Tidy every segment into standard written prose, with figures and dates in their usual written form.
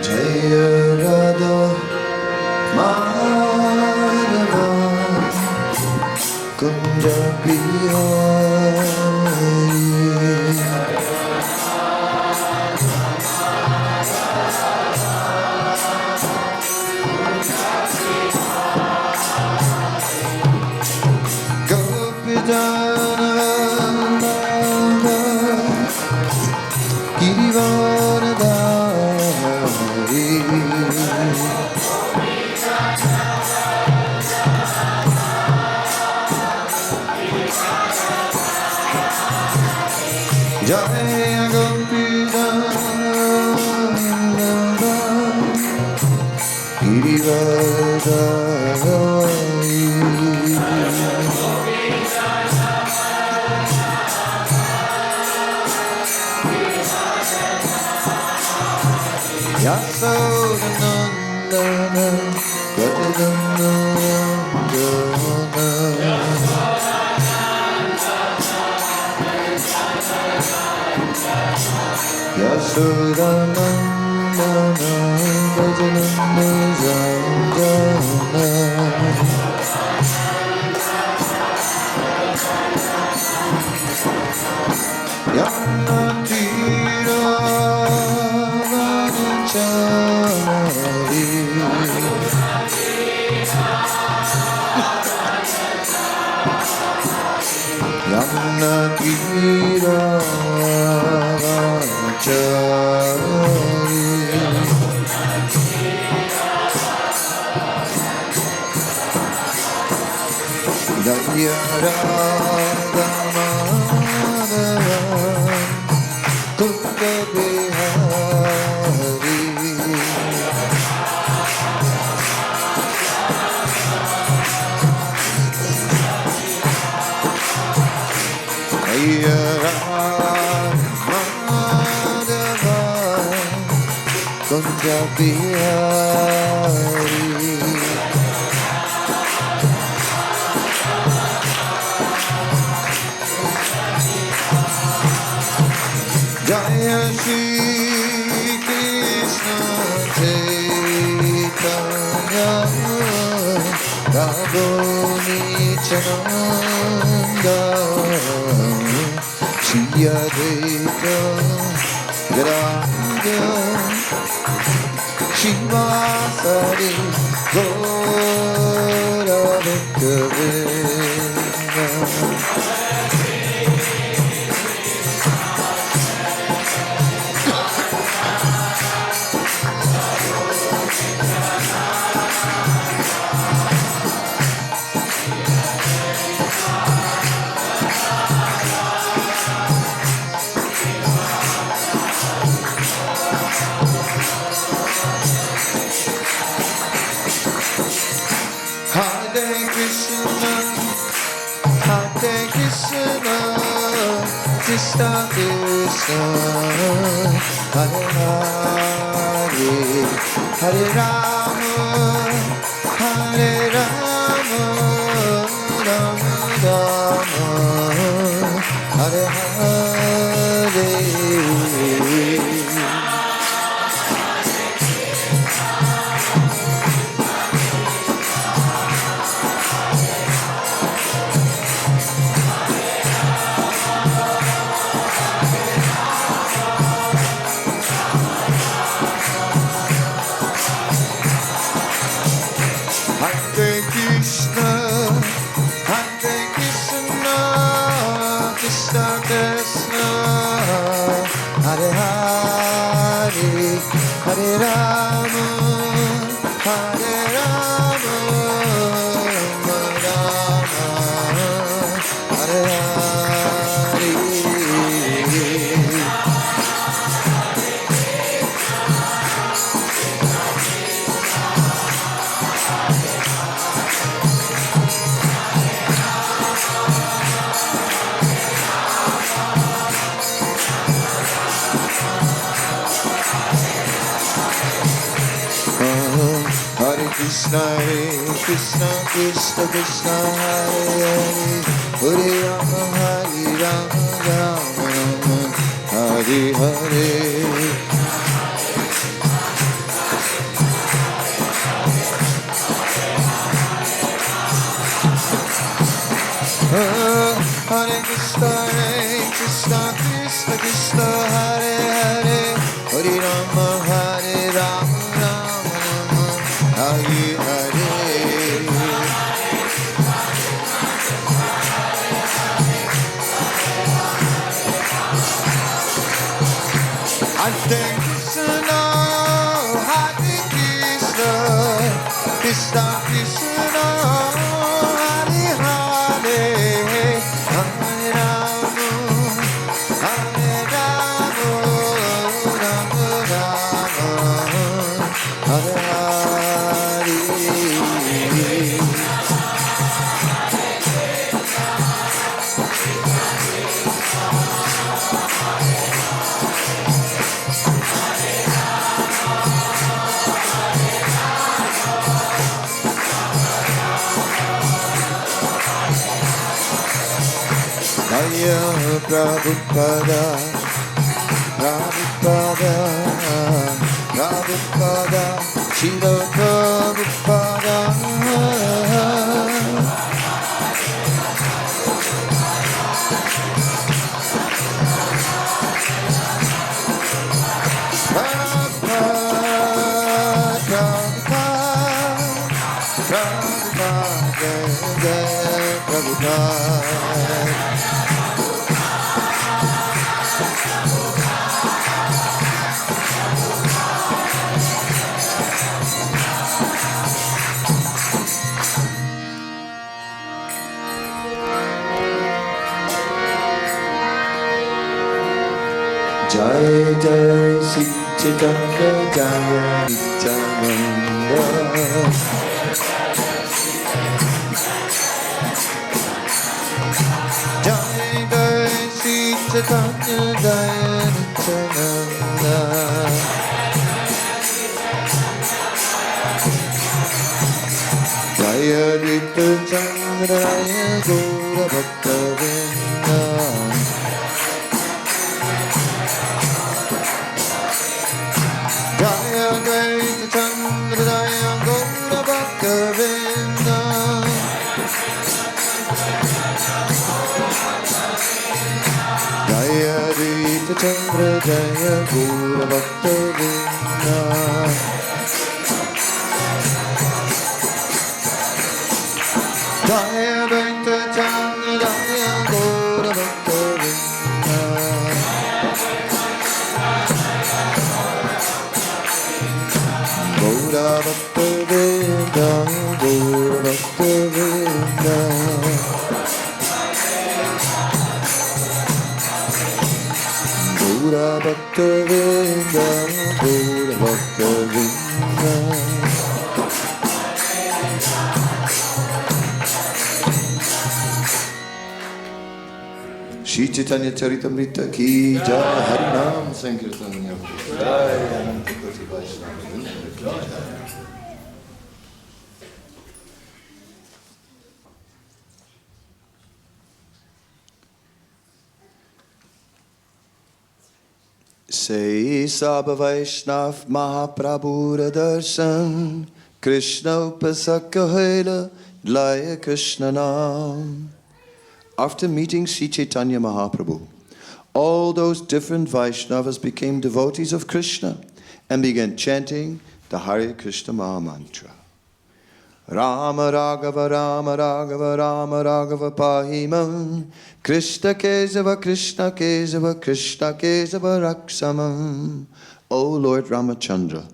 Jaya Radha Madhava Kunja Bihari Gopijana Girivaradari Jaya Gopijana Girivaradari Yasodanandana Gajadanandana Yasodanandana Gajadanandana Yanatira Vanachari Yanatira Vanachari Jaya Radha Madhava Kunja Bihari Jaya Radha Madhava Kunja Bihari Jaya Shri Krishna Caitanya Prabhu Nityananda Shri Advaita Gadadhara Srivasadi Gaura Bhaktivedanta Hare Krishna, Krishna Krishna, Hare Hare, Hare Rama, Hare Rama, Rama Rama, Hare Hare. Krishna Krishna, Hare Hare, Hare Rama, Hare Rama, Rama Rama, Hare Hare. Hare Krishna, Krishna Krishna, Krishna Hare Hare, Hare Rama, Hare Rama, Rama Rama, Hare Hare. Krishna, Hare Krishna, Krishna Krishna, Hare Hare, Hare Rama, Hare Rama, Rama Rama, Hare Hare. Hare Krishna, Hare Krishna, Krishna Krishna, Hare Hare, Hare Rama, Hare Rama, Rama Rama, Hare Hare. Jaya Prabhupada, Prabhupada, Prabhupada, Śrīla Prabhupada. Jai Jai Sri Chaitanya Caritamrita. Jai Jai Sri Chaitanya Caritamrita. Jai Advaita Chandraya Gaura Bhaktivedanta. Jaya Advaita Chandraya Gaura Bhaktivedanta. Jaya Advaita Chandraya Gaura Bhaktivedanta. Jaya Advaita Chandraya Gaura Bhaktivedanta. Gaura Bhaktivedanta, Gaura Bhaktivedanta. Gaura Bhaktivedanta, Gaura Bhaktivedanta. Shri Caitanya Caritamrita ki jai, Harinam Sankirtan jai, Ananta Koti Vaishnava ki jai. Say Sabha Vaishnav Mahaprabhu Darshan, Krishna Upasaka Hela, Laya Krishna Nam. After meeting Sri Chaitanya Mahaprabhu, all those different Vaishnavas became devotees of Krishna and began chanting the Hare Krishna Maha Mantra. Rama Raghava Rama Raghava Rama Raghava Pahimam, Krishna Kesava Krishna Kesava Krishna Kesava Raksamam. O Lord Ramachandra,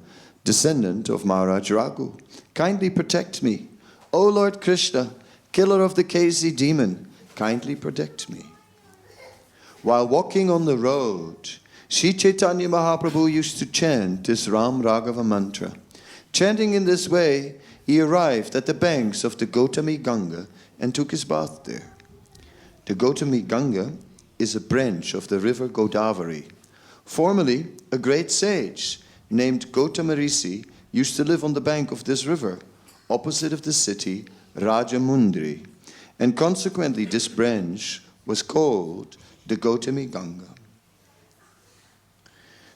descendant of Maharaj Raghu, kindly protect me. O Lord Krishna, killer of the Kesi demon, kindly protect me. While walking on the road, Sri Chaitanya Mahaprabhu used to chant this Ram Raghava mantra. Chanting in this way, he arrived at the banks of the Gautami Ganga and took his bath there. The Gautami Ganga is a branch of the river Godavari. Formerly, a great sage named Gautama Rishi used to live on the bank of this river, opposite of the city Rajamundri, and consequently this branch was called the Gautami Ganga.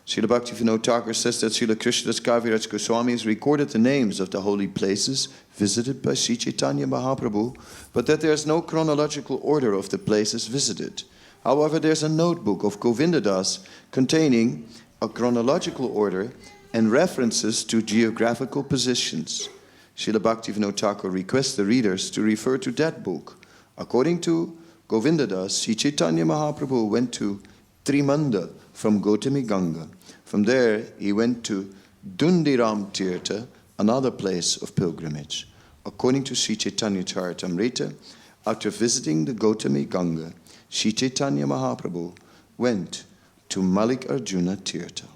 Srila Bhaktivedanta Thakur says that Srila Krishnadas Kaviraj Goswami has recorded the names of the holy places visited by Sri Chaitanya Mahaprabhu, but that there is no chronological order of the places visited. However, there's a notebook of Govindadas containing a chronological order and references to geographical positions. Srila Bhaktivedanta Thakur requests the readers to refer to that book. According to Govindadas, Sri Chaitanya Mahaprabhu went to Trimanda from Gautami Ganga. From there, he went to Dundiram Tirtha, another place of pilgrimage. According to Sri Caitanya Caritamrita, after visiting the Gautami Ganga, Sri Chaitanya Mahaprabhu went to Mallikarjuna Tirtha.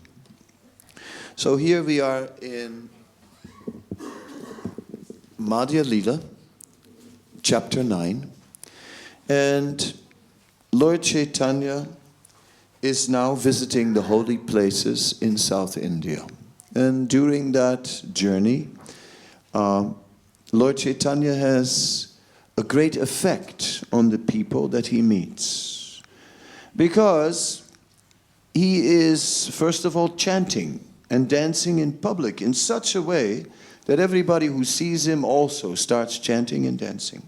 So here we are in Madhya Lila, chapter 9, and Lord Chaitanya is now visiting the holy places in South India. And during that journey, Lord Chaitanya has a great effect on the people that he meets. Because he is, first of all, chanting and dancing in public in such a way that everybody who sees him also starts chanting and dancing.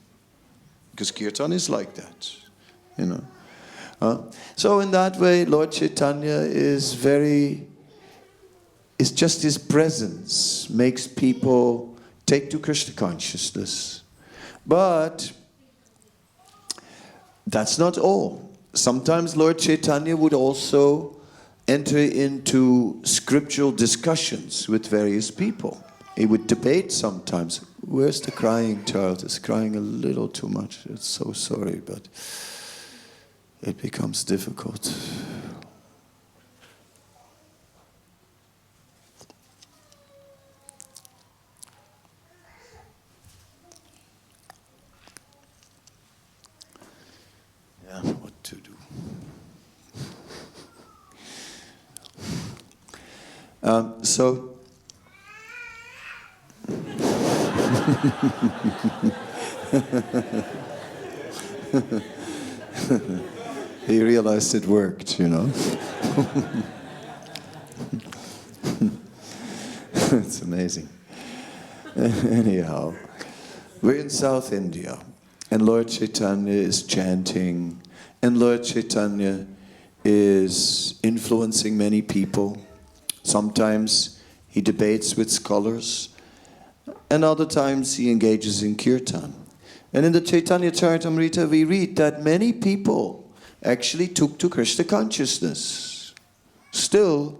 Because kirtan is like that, you know. So in that way, Lord Chaitanya is just his presence makes people take to Krishna consciousness. But that's not all. Sometimes Lord Chaitanya would also enter into scriptural discussions with various people. He would debate sometimes. Where's the crying child? It's crying a little too much. It's so sorry, but it becomes difficult. Yeah, what to do? So he realized it worked, you know. It's amazing. Anyhow, we're in South India, and Lord Chaitanya is chanting, and Lord Chaitanya is influencing many people. Sometimes he debates with scholars, and other times he engages in kirtan. And in the Caitanya Caritamrita we read that many people actually took to Krishna consciousness. Still,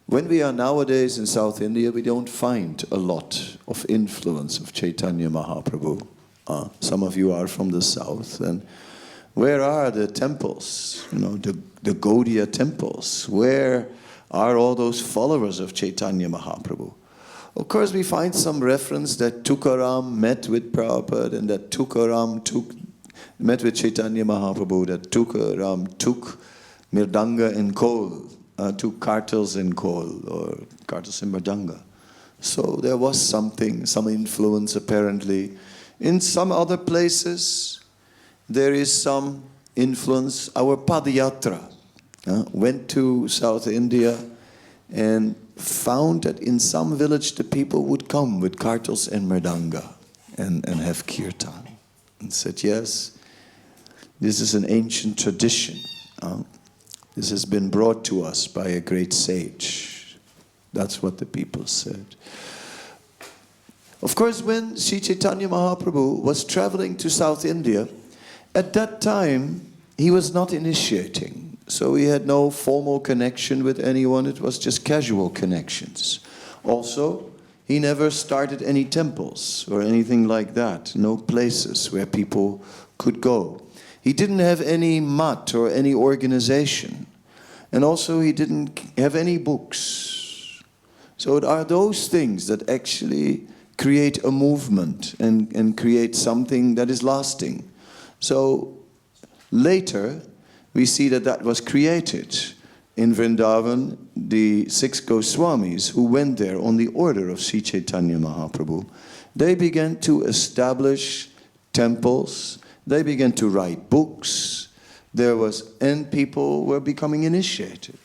when we are nowadays in South India, we don't find a lot of influence of Chaitanya Mahaprabhu. Some of you are from the south, and where are the temples? You know, the Gaudiya temples. Where are all those followers of Chaitanya Mahaprabhu? Of course, we find some reference that Tukaram met with Prabhupada, and that Tukaram met with Chaitanya Mahaprabhu, that Tukaram took Mirdanga and Kol, took kartals and Kol, or kartals and Mirdanga. So there was some influence apparently. In some other places, there is some influence. Our Padayatra went to South India and found that in some village the people would come with kartals and mridanga and have kirtan. And said, yes, this is an ancient tradition. This has been brought to us by a great sage. That's what the people said. Of course, when Sri Chaitanya Mahaprabhu was traveling to South India, at that time he was not initiating. So he had no formal connection with anyone. It was just casual connections. Also, he never started any temples or anything like that. No places where people could go. He didn't have any mat or any organization. And also he didn't have any books. So it are those things that actually create a movement and create something that is lasting. So later, we see that was created. In Vrindavan, the 6 Goswamis who went there on the order of Sri Chaitanya Mahaprabhu, they began to establish temples, they began to write books, and people were becoming initiated.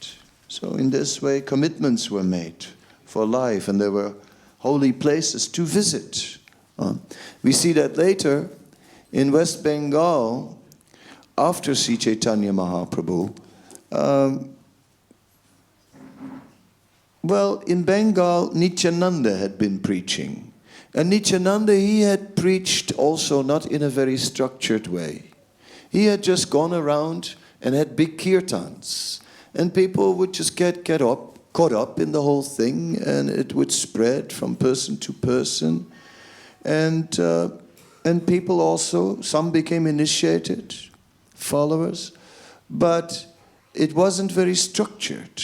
So in this way, commitments were made for life, and there were holy places to visit. We see that later in West Bengal, after Sri Chaitanya Mahaprabhu. Well, in Bengal, Nityananda had been preaching. And Nityananda, he had preached also not in a very structured way. He had just gone around and had big kirtans. And people would just get caught up in the whole thing, and it would spread from person to person. And people also, some became initiated, followers, but it wasn't very structured.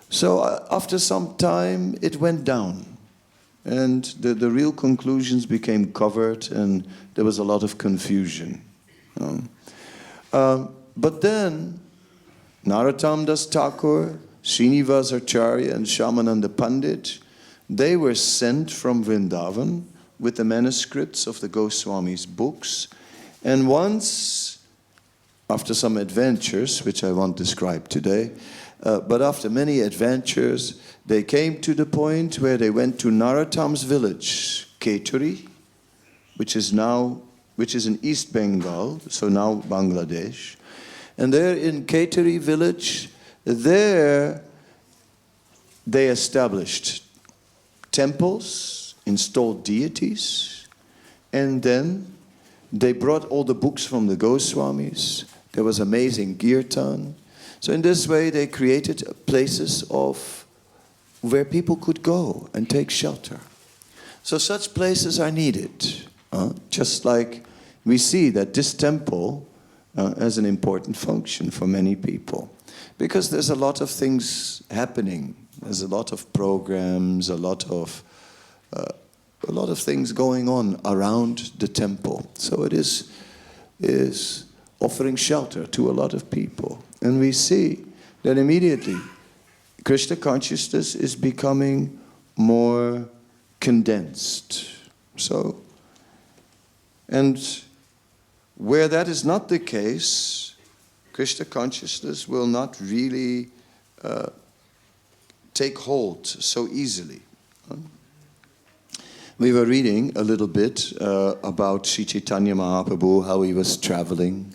So after some time, it went down. And the real conclusions became covered, and there was a lot of confusion. But then, Narottam Das Thakur, Śrīmad Acharya, and Shyamananda Pandit, they were sent from Vrindavan with the manuscripts of the Goswamis' books. And once, after some adventures, which I won't describe today, but after many adventures, they came to the point where they went to Narottam's village, Kaituri, which is in East Bengal, so now Bangladesh. And there in Kaituri village, there they established temples, installed deities, and then they brought all the books from the Goswamis. There was amazing kirtan. So in this way, they created places of where people could go and take shelter. So such places are needed. Just like we see that this temple has an important function for many people. Because there's a lot of things happening. There's a lot of programs, a lot of things going on around the temple. So it is offering shelter to a lot of people. And we see that immediately Krishna consciousness is becoming more condensed. So, and where that is not the case, Krishna consciousness will not really take hold so easily. We were reading a little bit about Sri Chaitanya Mahaprabhu, how he was traveling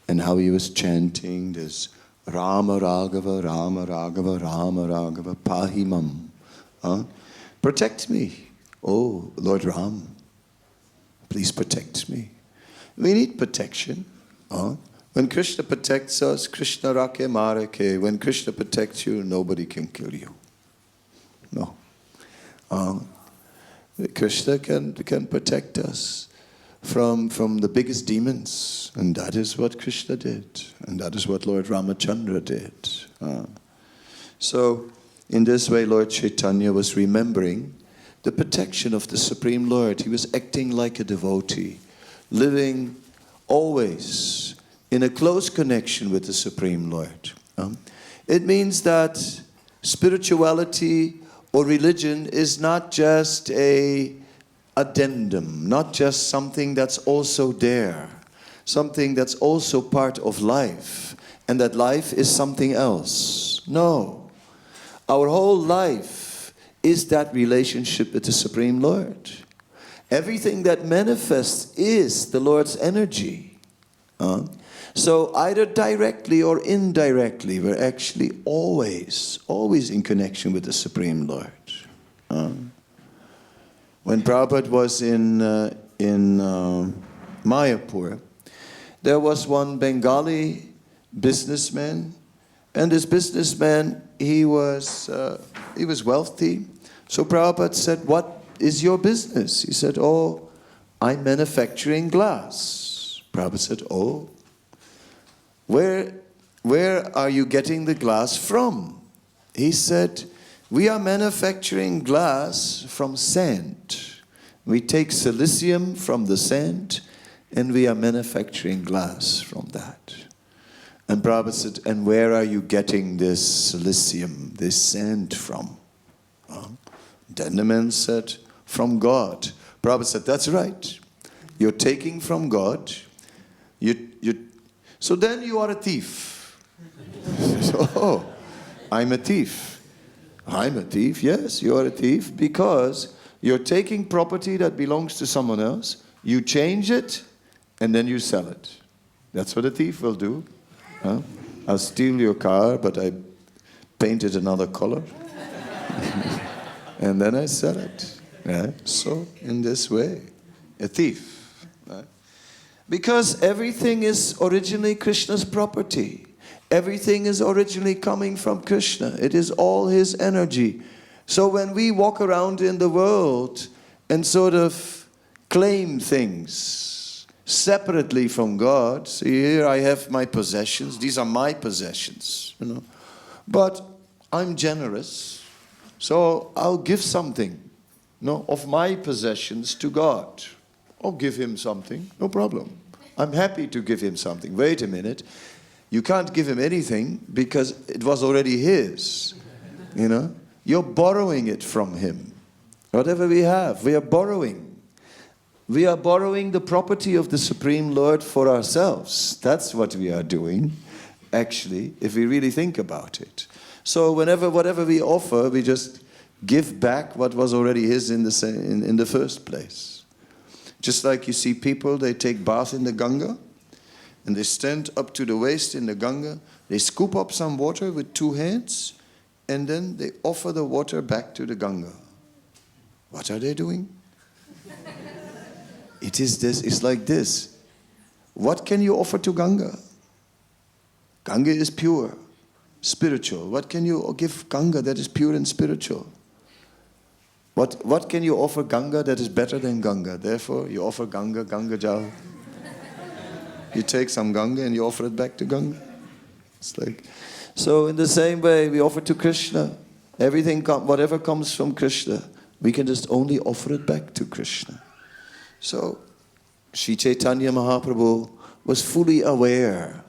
and how he was chanting this Rama Raghava, Rama Raghava, Rama Raghava, Pahimam. Protect me, oh Lord Ram. Please protect me. We need protection. When Krishna protects us, Krishna Rakhe Marake. When Krishna protects you, nobody can kill you. No. Krishna can protect us from the biggest demons. And that is what Krishna did. And that is what Lord Ramachandra did. So, in this way, Lord Chaitanya was remembering the protection of the Supreme Lord. He was acting like a devotee, living always in a close connection with the Supreme Lord. It means that spirituality or religion is not just a addendum, not just something that's also there, something that's also part of life, and that life is something else. No. Our whole life is that relationship with the Supreme Lord. Everything that manifests is the Lord's energy. So either directly or indirectly, we're actually always in connection with the Supreme Lord. When Prabhupada was in Mayapur, there was one Bengali businessman, and this businessman, he was wealthy. So Prabhupada said, "What is your business?" He said, "Oh, I'm manufacturing glass." Prabhupada said, "Oh, where are you getting the glass from?" He said, "We are manufacturing glass from sand. We take silicium from the sand, and we are manufacturing glass from that." And Prabhupada said, "And where are you getting this silicium, this sand from?" Then the man said, "From God." Prabhupada said, "That's right. You're taking from God. So then you are a thief." So, I'm a thief. I'm a thief, yes, you're a thief, because you're taking property that belongs to someone else, you change it, and then you sell it. That's what a thief will do. Huh? I'll steal your car, but I paint it another color. And then I sell it. Right? So, in this way, a thief. Right? Because everything is originally Krishna's property. Everything is originally coming from Krishna. It is all his energy. So when we walk around in the world and sort of claim things separately from God, see, here I have my possessions, these are my possessions, you know. But I'm generous, so I'll give something, you know, of my possessions to God. I'll give him something, no problem. I'm happy to give him something. Wait a minute. You can't give him anything because it was already his, you know. You're borrowing it from him. Whatever we have, we are borrowing. We are borrowing the property of the Supreme Lord for ourselves. That's what we are doing, actually, if we really think about it. So whatever we offer, we just give back what was already his in the first place. Just like you see people, they take bath in the Ganga, and they stand up to the waist in the Ganga, they scoop up some water with 2 hands, and then they offer the water back to the Ganga. What are they doing? It's like this. What can you offer to Ganga? Ganga is pure, spiritual. What can you give Ganga that is pure and spiritual? What can you offer Ganga that is better than Ganga? Therefore, you offer Ganga Jal. You take some Ganga and you offer it back to Ganga. It's like, so in the same way, we offer to Krishna. Whatever comes from Krishna, we can just only offer it back to Krishna. So, Sri Caitanya Mahaprabhu was fully aware.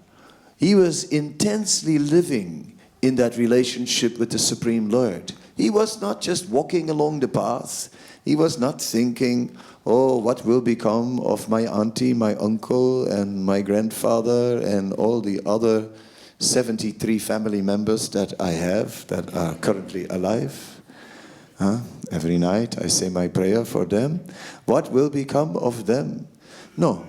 He was intensely living in that relationship with the Supreme Lord. He was not just walking along the path. He was not thinking, oh, what will become of my auntie, my uncle, and my grandfather, and all the other 73 family members that I have that are currently alive. Every night I say my prayer for them. What will become of them? No.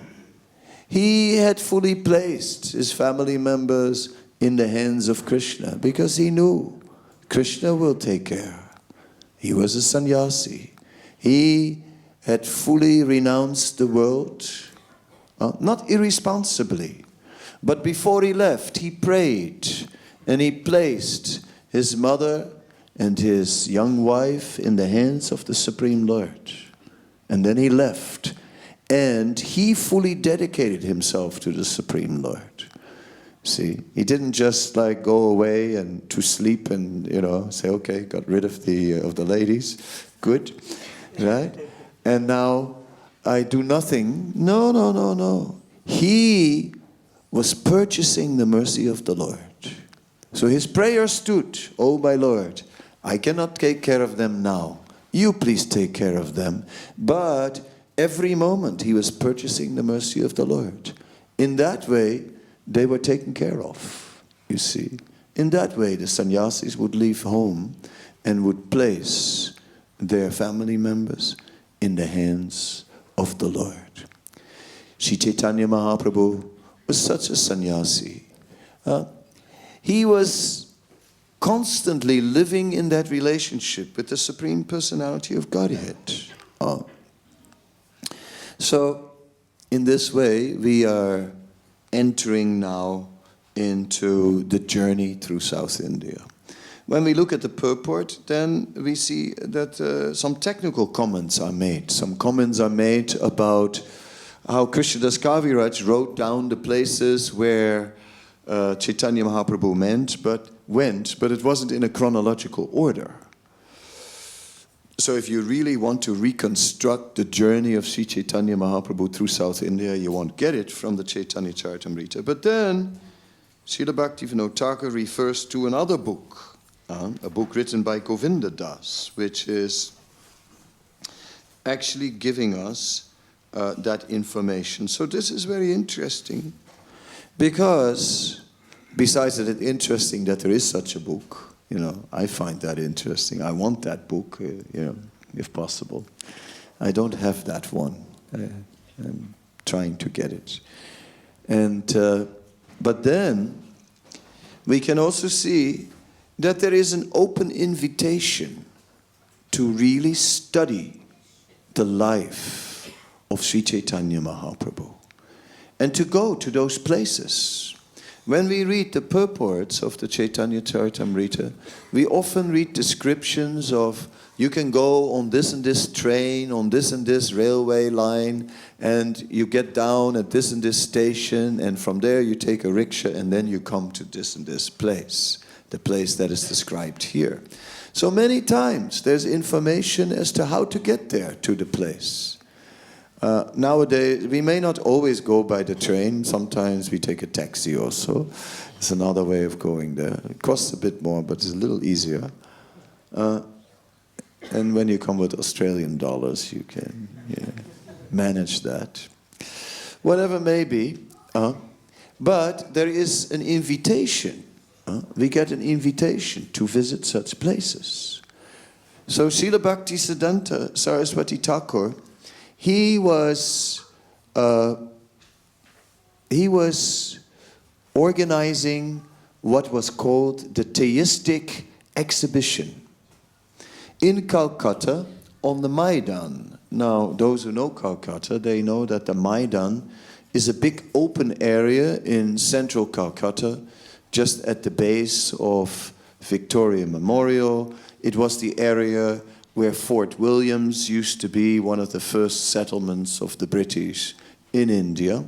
He had fully placed his family members in the hands of Krishna because he knew Krishna will take care. He was a sannyasi. He had fully renounced the world, not irresponsibly, but before he left, he prayed and he placed his mother and his young wife in the hands of the Supreme Lord. And then he left, and he fully dedicated himself to the Supreme Lord. See, he didn't just like go away and to sleep and, you know, say, okay, got rid of the ladies, good, right? And now I do nothing. No. He was purchasing the mercy of the Lord. So his prayer stood, oh my Lord, I cannot take care of them now. You please take care of them. But every moment he was purchasing the mercy of the Lord. In that way, they were taken care of, you see. In that way, the sannyasis would leave home and would place their family members in the hands of the Lord. Sri Caitanya Mahaprabhu was such a sannyasi. He was constantly living in that relationship with the Supreme Personality of Godhead. So, in this way, we are entering now into the journey through South India. When we look at the purport, then we see that some technical comments are made. Some comments are made about how Krishnadas Kaviraj wrote down the places where Chaitanya Mahaprabhu went, but it wasn't in a chronological order. So if you really want to reconstruct the journey of Sri Chaitanya Mahaprabhu through South India, you won't get it from the Caitanya Caritamrita. But then, Srila Bhaktivedanta Thakur refers to another book, a book written by Govinda Das, which is actually giving us that information. So this is very interesting, because besides that it's interesting that there is such a book, You know, I find that interesting. I want that book, if possible. I don't have that one. I'm trying to get it. And but then we can also see that there is an open invitation to really study the life of Sri Chaitanya Mahaprabhu and to go to those places. When we read the purports of the Caitanya Caritamrita, we often read descriptions of you can go on this and this train, on this and this railway line, and you get down at this and this station, and from there you take a rickshaw, and then you come to this and this place, the place that is described here. So many times there's information as to how to get there to the place. Nowadays, we may not always go by the train. Sometimes we take a taxi also. It's another way of going there. It costs a bit more, but it's a little easier. And when you come with Australian dollars, you can manage that. Whatever may be. But there is an invitation. We get an invitation to visit such places. So Srila Bhaktisiddhanta Saraswati Thakur, he was organizing what was called the theistic exhibition in Calcutta on the Maidan. Now, those who know Calcutta, they know that the Maidan is a big open area in central Calcutta, just at the base of Victoria Memorial. It was the area where Fort Williams used to be, one of the first settlements of the British in India.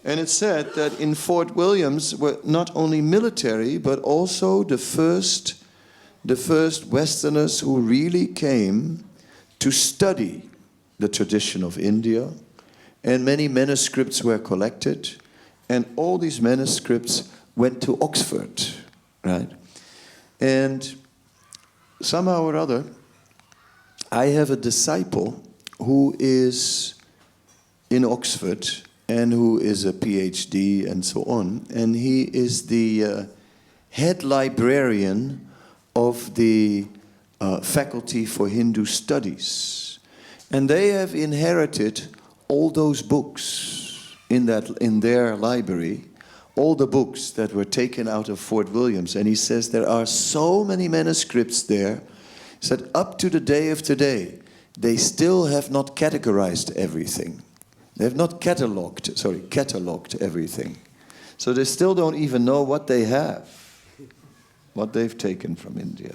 And it's said that in Fort Williams were not only military, but also the first Westerners who really came to study the tradition of India. And many manuscripts were collected, and all these manuscripts went to Oxford, right? And somehow or other, I have a disciple who is in Oxford and who is a PhD and so on, and he is the head librarian of the Faculty for Hindu Studies. And they have inherited all those books in their library, all the books that were taken out of Fort Williams. And he says there are so many manuscripts there, he said up to the day of today, they still have not categorized everything. They have not cataloged everything. So they still don't even know what they have, what they've taken from India.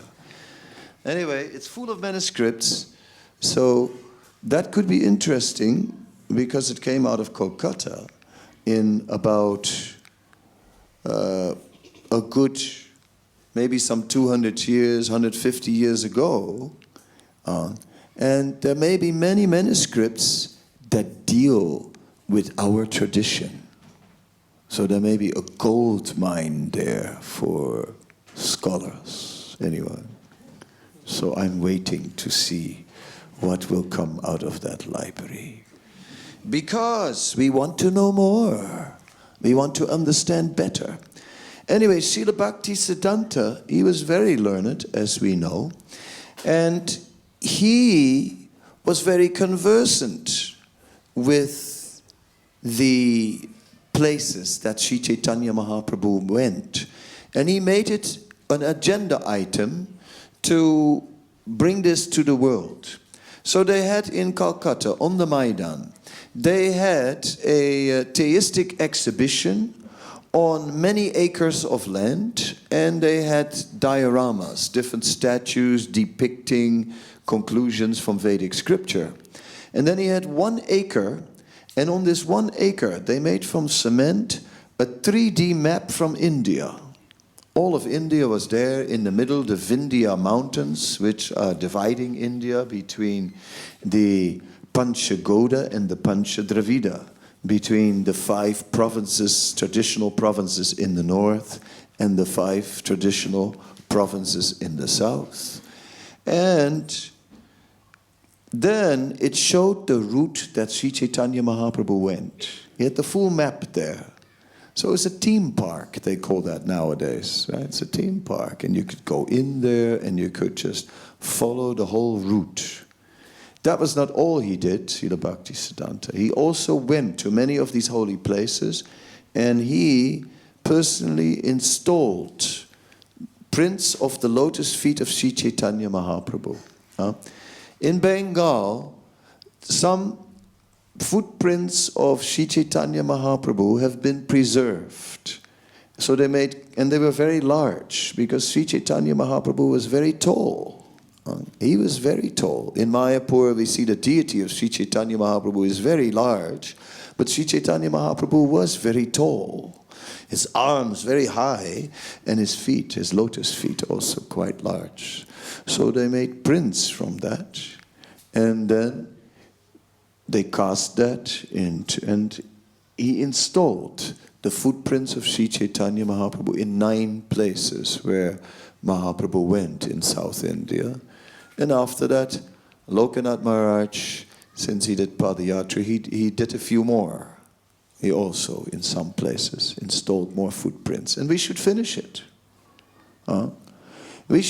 Anyway, it's full of manuscripts, so that could be interesting because it came out of Kolkata in about a good, maybe some 200 years, 150 years ago. And there may be many manuscripts that deal with our tradition. So there may be a gold mine there for scholars, anyway. So I'm waiting to see what will come out of that library. Because we want to know more. We want to understand better. Anyway, Srila Bhaktisiddhanta, he was very learned, as we know. And he was very conversant with the places that Sri Chaitanya Mahaprabhu went. And he made it an agenda item to bring this to the world. So they had in Calcutta, on the Maidan, they had a theistic exhibition on many acres of land, and they had dioramas, different statues depicting conclusions from Vedic scripture. And then he had 1 acre, and on this 1 acre, they made from cement a 3D map from India. All of India was there in the middle, the Vindhya mountains, which are dividing India between the Panchagoda and the Panchadravida, between the 5 provinces, traditional provinces in the north, and the 5 traditional provinces in the south. And then it showed the route that Sri Chaitanya Mahaprabhu went. He had the full map there. So it's a theme park, they call that nowadays, right? It's a theme park, and you could go in there and you could just follow the whole route. That was not all he did, Srila Bhaktisiddhanta. He also went to many of these holy places, and he personally installed prints of the lotus feet of Sri Caitanya Mahaprabhu. In Bengal, some footprints of Sri Caitanya Mahaprabhu have been preserved. So they were very large, because Sri Caitanya Mahaprabhu was very tall. He was very tall. In Mayapur, we see the deity of Sri Caitanya Mahaprabhu is very large, but Sri Caitanya Mahaprabhu was very tall. His arms very high, and his feet, his lotus feet, also quite large. So they made prints from that, and then they cast that into, and he installed the footprints of Sri Caitanya Mahaprabhu in 9 places where Mahaprabhu went in South India. And after that, Lokanath Maharaj, since he did Padayatra, he did a few more. He also, in some places, installed more footprints. And we should finish it. Maybe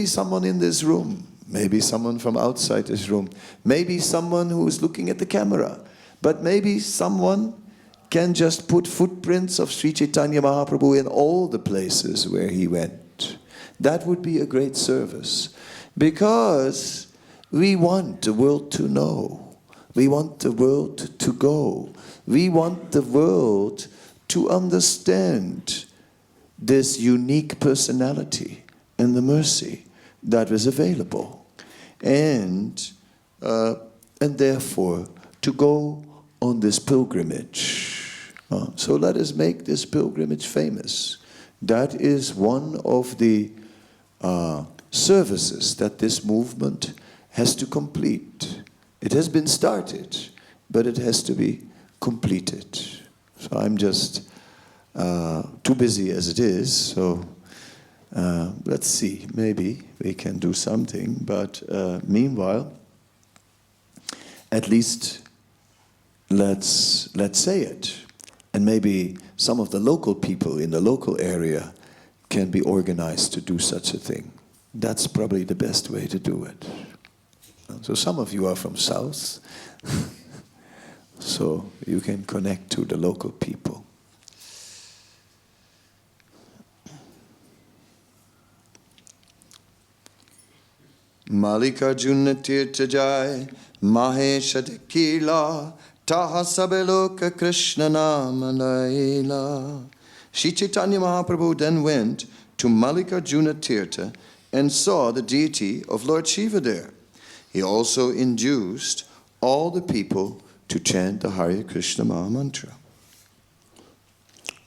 someone in this room, maybe someone from outside this room, maybe someone who is looking at the camera, but maybe someone can just put footprints of Sri Caitanya Mahaprabhu in all the places where he went. That would be a great service, because we want the world to know. We want the world to go. We want the world to understand this unique personality and the mercy that was available. And therefore, to go on this pilgrimage. So let us make this pilgrimage famous. That is one of the services that this movement has to complete. It has been started, but it has to be completed. So I'm just too busy as it is, so let's see, maybe we can do something, but meanwhile, at least let's say it. And maybe some of the local people in the local area can be organized to do such a thing. That's probably the best way to do it. So some of you are from South, so you can connect to the local people. Mallikarjuna Tirtha Jai, Mahesha Tekila, Taha Sabeloka Krishna Nama Laila. Sri Caitanya Mahaprabhu then went to Mallikarjuna Tirtha and saw the deity of Lord Shiva there. He also induced all the people to chant the Hare Krishna Maha Mantra.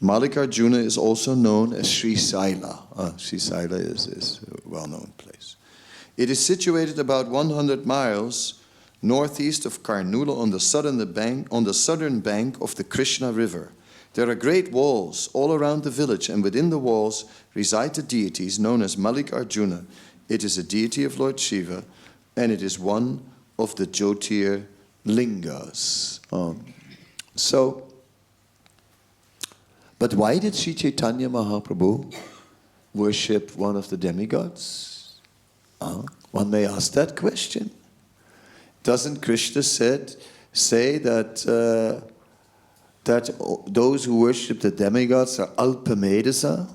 Mallikarjuna is also known as Sri Saila. Sri Saila is a well-known place. It is situated about 100 miles northeast of Karnula on the southern bank of the Krishna River. There are great walls all around the village, and within the walls reside the deities known as Mallikarjuna. It is a deity of Lord Shiva, and it is one of the Jyotir Lingas. But why did Sri Caitanya Mahaprabhu worship one of the demigods? One may ask that question. Doesn't Krishna say that those who worship the demigods are alpamedasa,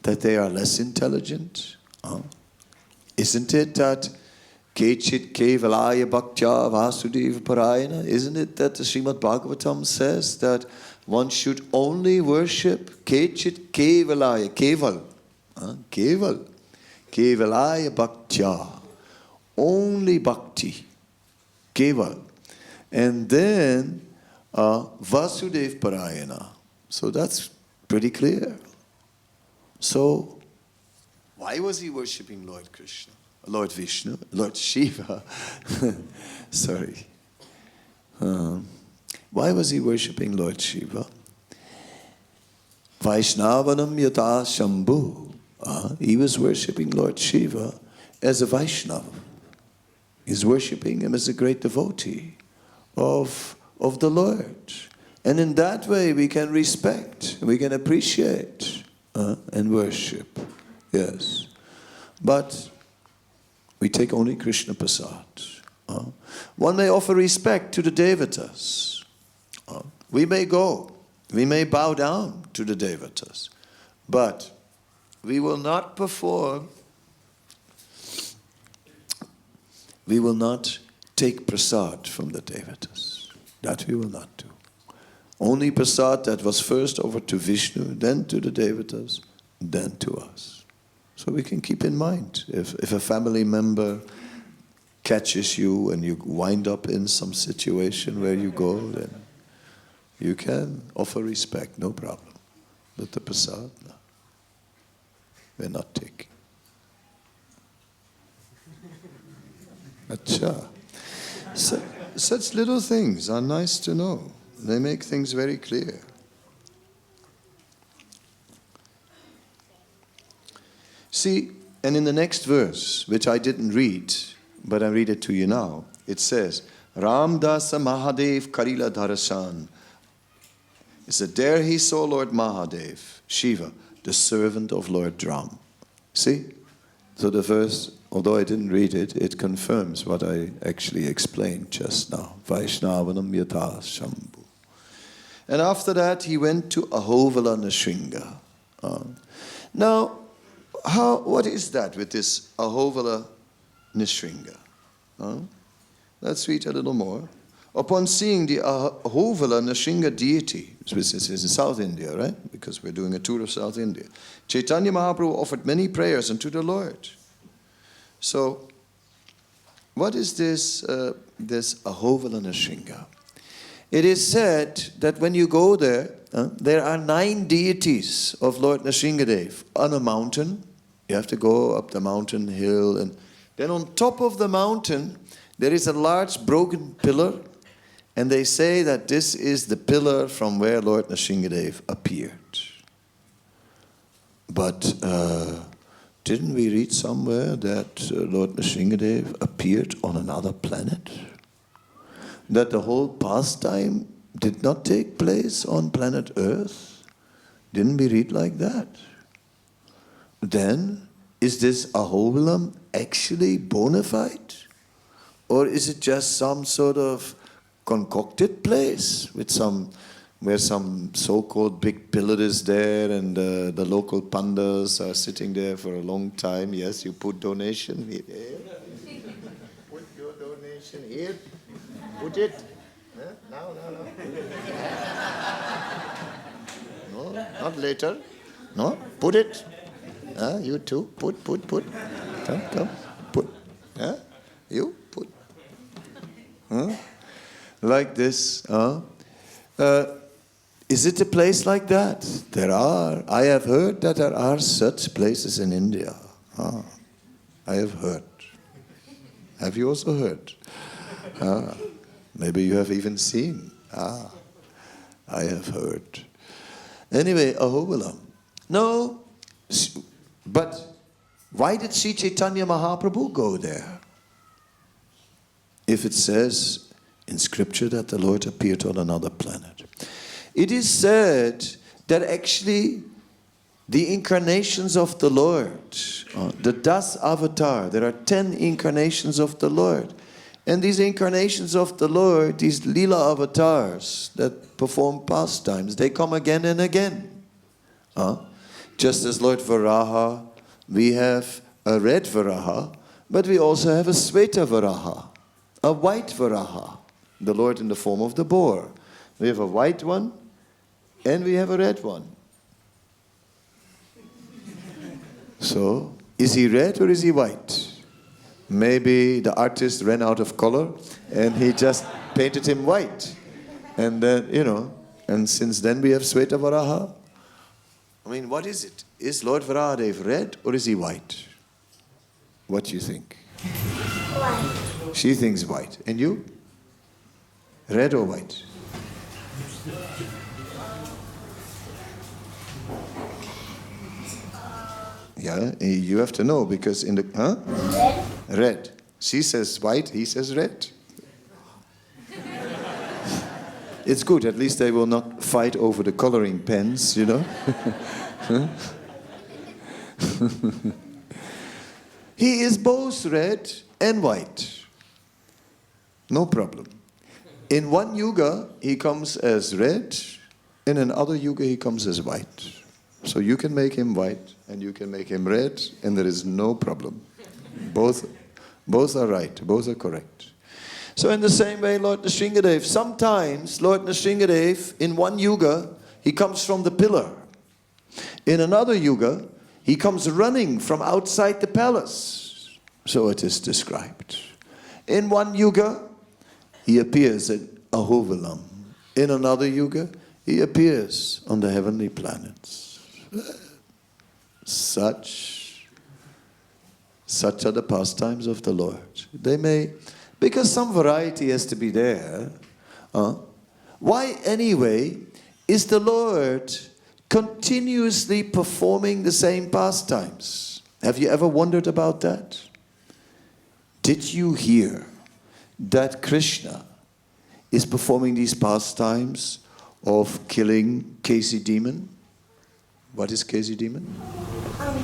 that they are less intelligent? Isn't it that Kechit Kevalaya Bhaktya Vasudeva Parayana? Isn't it that the Śrīmad Bhāgavatam says that one should only worship Kechit Kevalaya, Keval, Kevalaya Bhaktya, only bhakti, Keval. And then Vasudeva Parayana. So that's pretty clear. So why was he worshipping Lord Krishna? Lord Vishnu, Lord Shiva. Sorry. Why was he worshipping Lord Shiva? Vaishnavanam yata Shambhu. He was worshipping Lord Shiva as a Vaishnava. He's worshipping him as a great devotee of the Lord. And in that way we can respect, we can appreciate and worship. Yes. But we take only Krishna Prasad. One may offer respect to the devatas. We may go, we may bow down to the devatas, but we will not perform, we will not take prasad from the devatas. That we will not do. Only prasad that was first offered to Vishnu, then to the devatas, then to us. So we can keep in mind, if a family member catches you and you wind up in some situation where you go, then you can offer respect, no problem. But the prasad, no. We're not taking. Acha. Such little things are nice to know. They make things very clear. See, and in the next verse, which I didn't read, but I read it to you now, it says, Ramdasa Mahadev Karila Dharasan. It said, there he saw Lord Mahadev, Shiva, the servant of Lord Ram. See? So the verse, although I didn't read it, it confirms what I actually explained just now. Vaishnavanam yatha shambhu. And after that, he went to Ahovala Nrsinga. Now, what is that with this Ahovala Nrsinga? Let's read a little more. Upon seeing the Ahovala Nrsinga deity, which is in South India, right? Because we're doing a tour of South India. Chaitanya Mahaprabhu offered many prayers unto the Lord. So, what is this Ahovala Nrsinga? It is said that when you go there, there are 9 deities of Lord Nrsingadev on a mountain. You have to go up the mountain hill, and then on top of the mountain there is a large broken pillar, and they say that this is the pillar from where Lord Nrsingadev appeared. But didn't we read somewhere that Lord Nrsingadev appeared on another planet? That the whole pastime did not take place on planet Earth? Didn't we read like that? Then, is this Ahovalam actually bona fide? Or is it just some sort of concocted place with where some so-called big pillar is there and the local pandas are sitting there for a long time? Yes, you put donation here. Put your donation here. Put it. No. No, not later. No, put it. You too. Put. Come. Put. You put. Like this. Is it a place like that? There are. I have heard that there are such places in India. I have heard. Have you also heard? Maybe you have even seen. I have heard. Anyway, Ahovalam. No, but why did Sri Chaitanya Mahaprabhu go there? If it says in scripture that the Lord appeared on another planet. It is said that actually the incarnations of the Lord, the Das Avatar, there are 10 incarnations of the Lord. And these incarnations of the Lord, these Leela avatars that perform pastimes, they come again and again. Just as Lord Varaha, we have a red Varaha, but we also have a Sveta Varaha, a white Varaha, the Lord in the form of the boar. We have a white one and we have a red one. So, is he red or is he white? Maybe the artist ran out of color and he just painted him white. And then, and since then we have Sveta Varaha. I mean, what is it? Is Lord Varahadev red or is he white? What do you think? White. She thinks white. And you? Red or white? Yeah, you have to know because in the... Red. Red. She says white, he says red. It's good, at least they will not fight over the coloring pens, you know. He is both red and white. No problem. In one yuga, he comes as red. In another yuga, he comes as white. So you can make him white and you can make him red, and there is no problem. Both are right. Both are correct. So in the same way, Lord Nrsingadev, sometimes Lord Nrsingadev, in one yuga, he comes from the pillar. In another yuga, he comes running from outside the palace. So it is described. In one yuga, he appears at Ahovalam. In another yuga, he appears on the heavenly planets. Such are the pastimes of the Lord. They may, because some variety has to be there. Why anyway is the Lord continuously performing the same pastimes? Have you ever wondered about that? Did you hear that Krishna is performing these pastimes of killing Kasi demon? What is Kasi demon?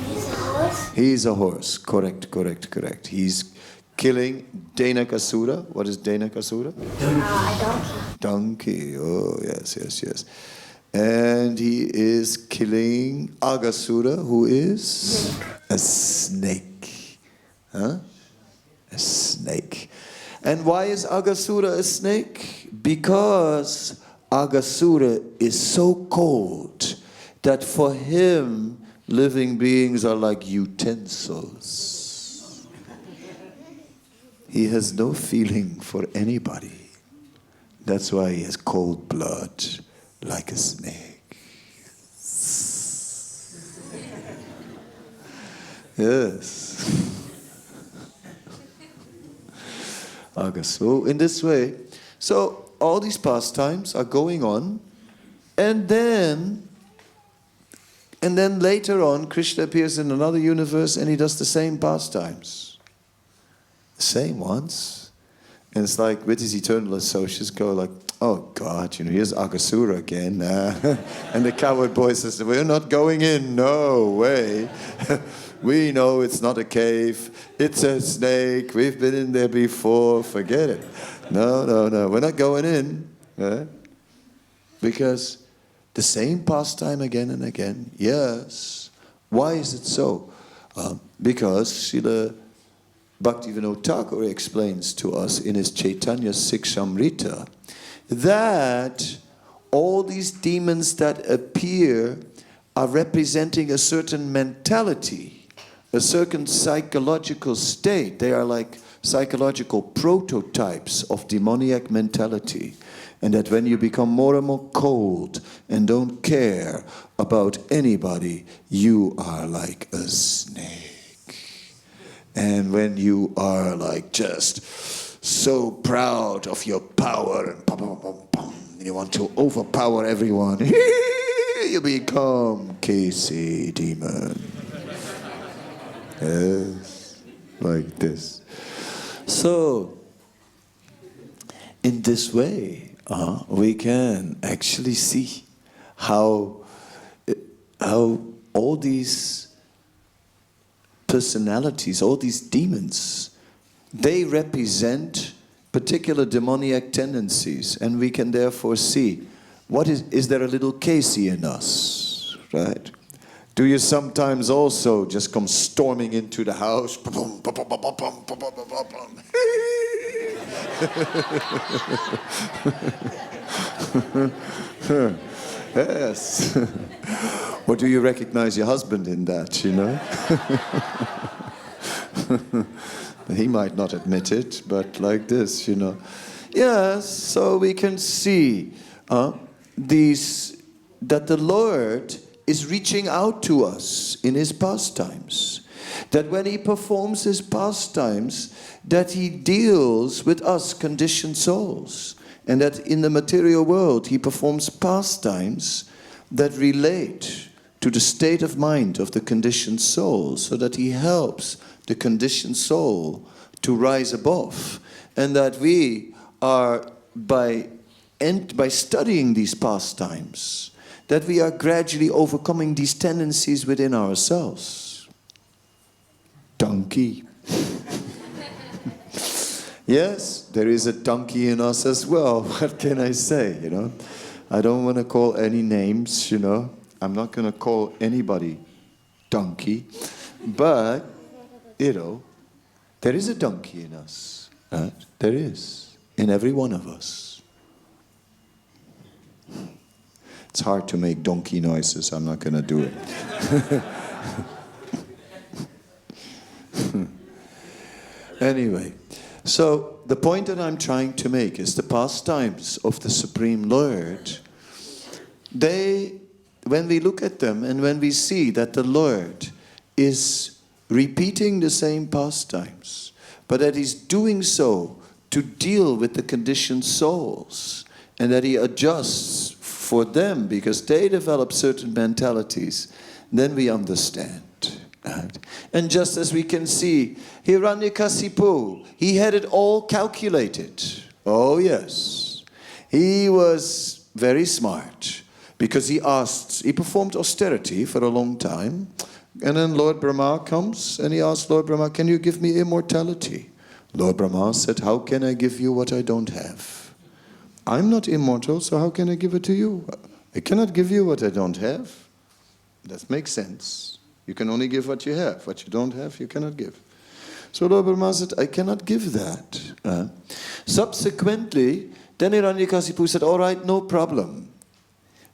He's a horse. He's a horse. Correct. He's killing Denakasura. What is Denakasura? A donkey. Donkey. Oh, yes. And he is killing Agasura, who is a snake. A snake. And why is Agasura a snake? Because Agasura is so cold that for him, living beings are like utensils. He has no feeling for anybody. That's why he has cold blood, like a snake. Yes. So in this way, so all these pastimes are going on, and then later on, Krishna appears in another universe and he does the same pastimes. The same ones. And it's like with his eternal associates go like, oh God, here's Agasura again. And the coward boy says, we're not going in, no way. We know it's not a cave, it's a snake, we've been in there before, forget it. No, we're not going in. Because the same pastime again and again, yes. Why is it so? Because Srila Bhaktivedanta Thakur explains to us in his Caitanya Caritamrita that all these demons that appear are representing a certain mentality, a certain psychological state. They are like psychological prototypes of demoniac mentality. And that when you become more and more cold and don't care about anybody, you are like a snake. And when you are like just so proud of your power and you want to overpower everyone, you become Kasi demon. Yes, like this. So, in this way, we can actually see how all these personalities, all these demons, they represent particular demoniac tendencies, and we can therefore see what is there a little Kasi in us, right? Do you sometimes also just come storming into the house? Yes. Or do you recognize your husband in that, He might not admit it, but like this, Yes, so we can see that the Lord is reaching out to us in his pastimes. That when he performs his pastimes, that he deals with us conditioned souls. And that in the material world, he performs pastimes that relate to the state of mind of the conditioned soul, so that he helps the conditioned soul to rise above. And that we are, by And by studying these pastimes, that we are gradually overcoming these tendencies within ourselves. Donkey. Yes, there is a donkey in us as well. What can I say, I don't want to call any names, I'm not going to call anybody donkey. But, there is a donkey in us. Right? There is. In every one of us. It's hard to make donkey noises. I'm not going to do it. Anyway, so the point that I'm trying to make is the pastimes of the Supreme Lord, when we look at them and when we see that the Lord is repeating the same pastimes, but that He's doing so to deal with the conditioned souls, and that He adjusts for them because they develop certain mentalities, then we understand. Right? And just as we can see, Hiranyakasipu, he had it all calculated. Oh yes. He was very smart because he performed austerity for a long time. And then Lord Brahma comes and he asks Lord Brahma, can you give me immortality? Lord Brahma said, how can I give you what I don't have? I'm not immortal, so how can I give it to you? I cannot give you what I don't have. That makes sense. You can only give what you have. What you don't have, you cannot give. So Lord Brahma said, I cannot give that. Subsequently, then Hiranyakasipu said, all right, no problem.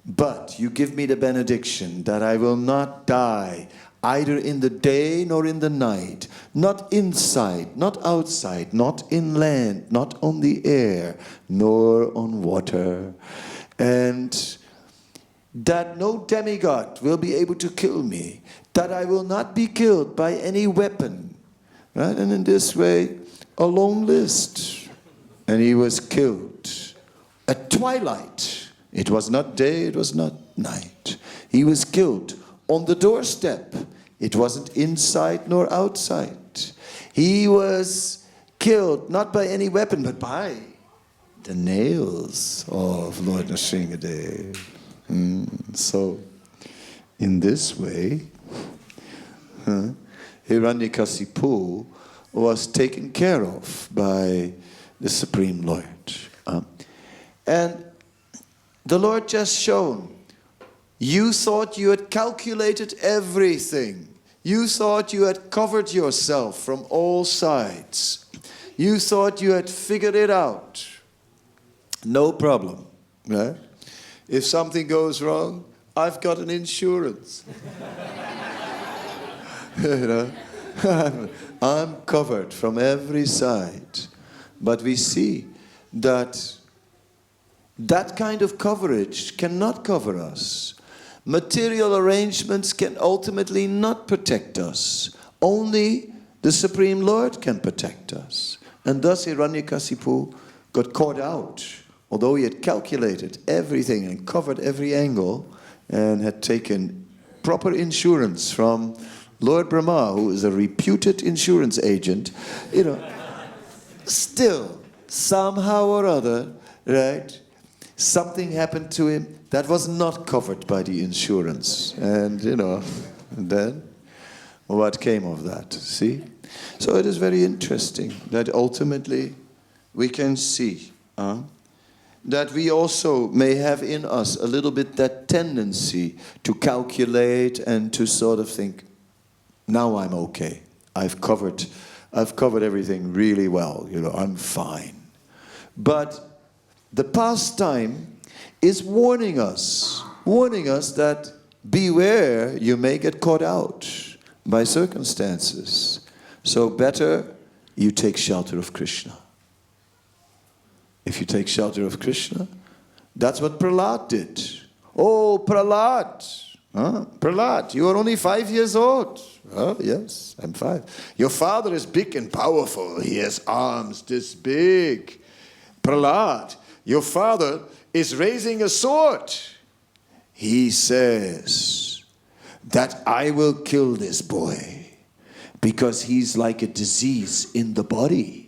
But you give me the benediction that I will not die, either in the day nor in the night, not inside, not outside, not in land, not on the air, nor on water. And that no demigod will be able to kill me, that I will not be killed by any weapon. Right? And in this way, a long list. And he was killed at twilight. It was not day, it was not night. He was killed on the doorstep. It wasn't inside nor outside. He was killed not by any weapon, but by the nails of Lord Nrsimhadev. So, in this way, Hiranyakasipu was taken care of by the Supreme Lord. And the Lord just shown, you thought you had calculated everything. You thought you had covered yourself from all sides. You thought you had figured it out. No problem, right? If something goes wrong, I've got an insurance. I'm covered from every side. But we see that that kind of coverage cannot cover us. Material arrangements can ultimately not protect us. Only the Supreme Lord can protect us. And thus Hiranyakasipu got caught out. Although he had calculated everything and covered every angle and had taken proper insurance from Lord Brahma, who is a reputed insurance agent, still, somehow or other, right, something happened to him that was not covered by the insurance. And, then what came of that, see? So it is very interesting that ultimately we can see that we also may have in us a little bit that tendency to calculate and to sort of think, now I'm okay. I've covered everything really well. I'm fine. But the pastime is warning us that beware, you may get caught out by circumstances. So better you take shelter of Krishna. If you take shelter of Krishna, that's what Prahlad did. Oh, Prahlad! Prahlad, you are only 5 years old. Oh, yes, I'm 5. Your father is big and powerful. He has arms this big. Prahlad, your father is raising a sword. He says that I will kill this boy because he's like a disease in the body.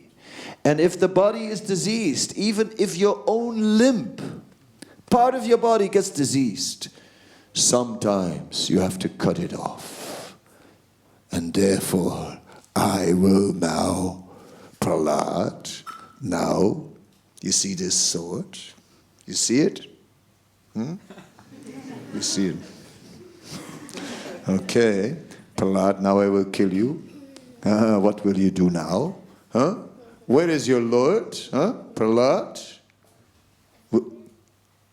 And if the body is diseased, even if your own limb, part of your body gets diseased, sometimes you have to cut it off. And therefore, I will now, Prahlad, now, you see this sword? You see it? You see it? Okay, Prahlad, now I will kill you. What will you do now? Where is your Lord? Prahlad?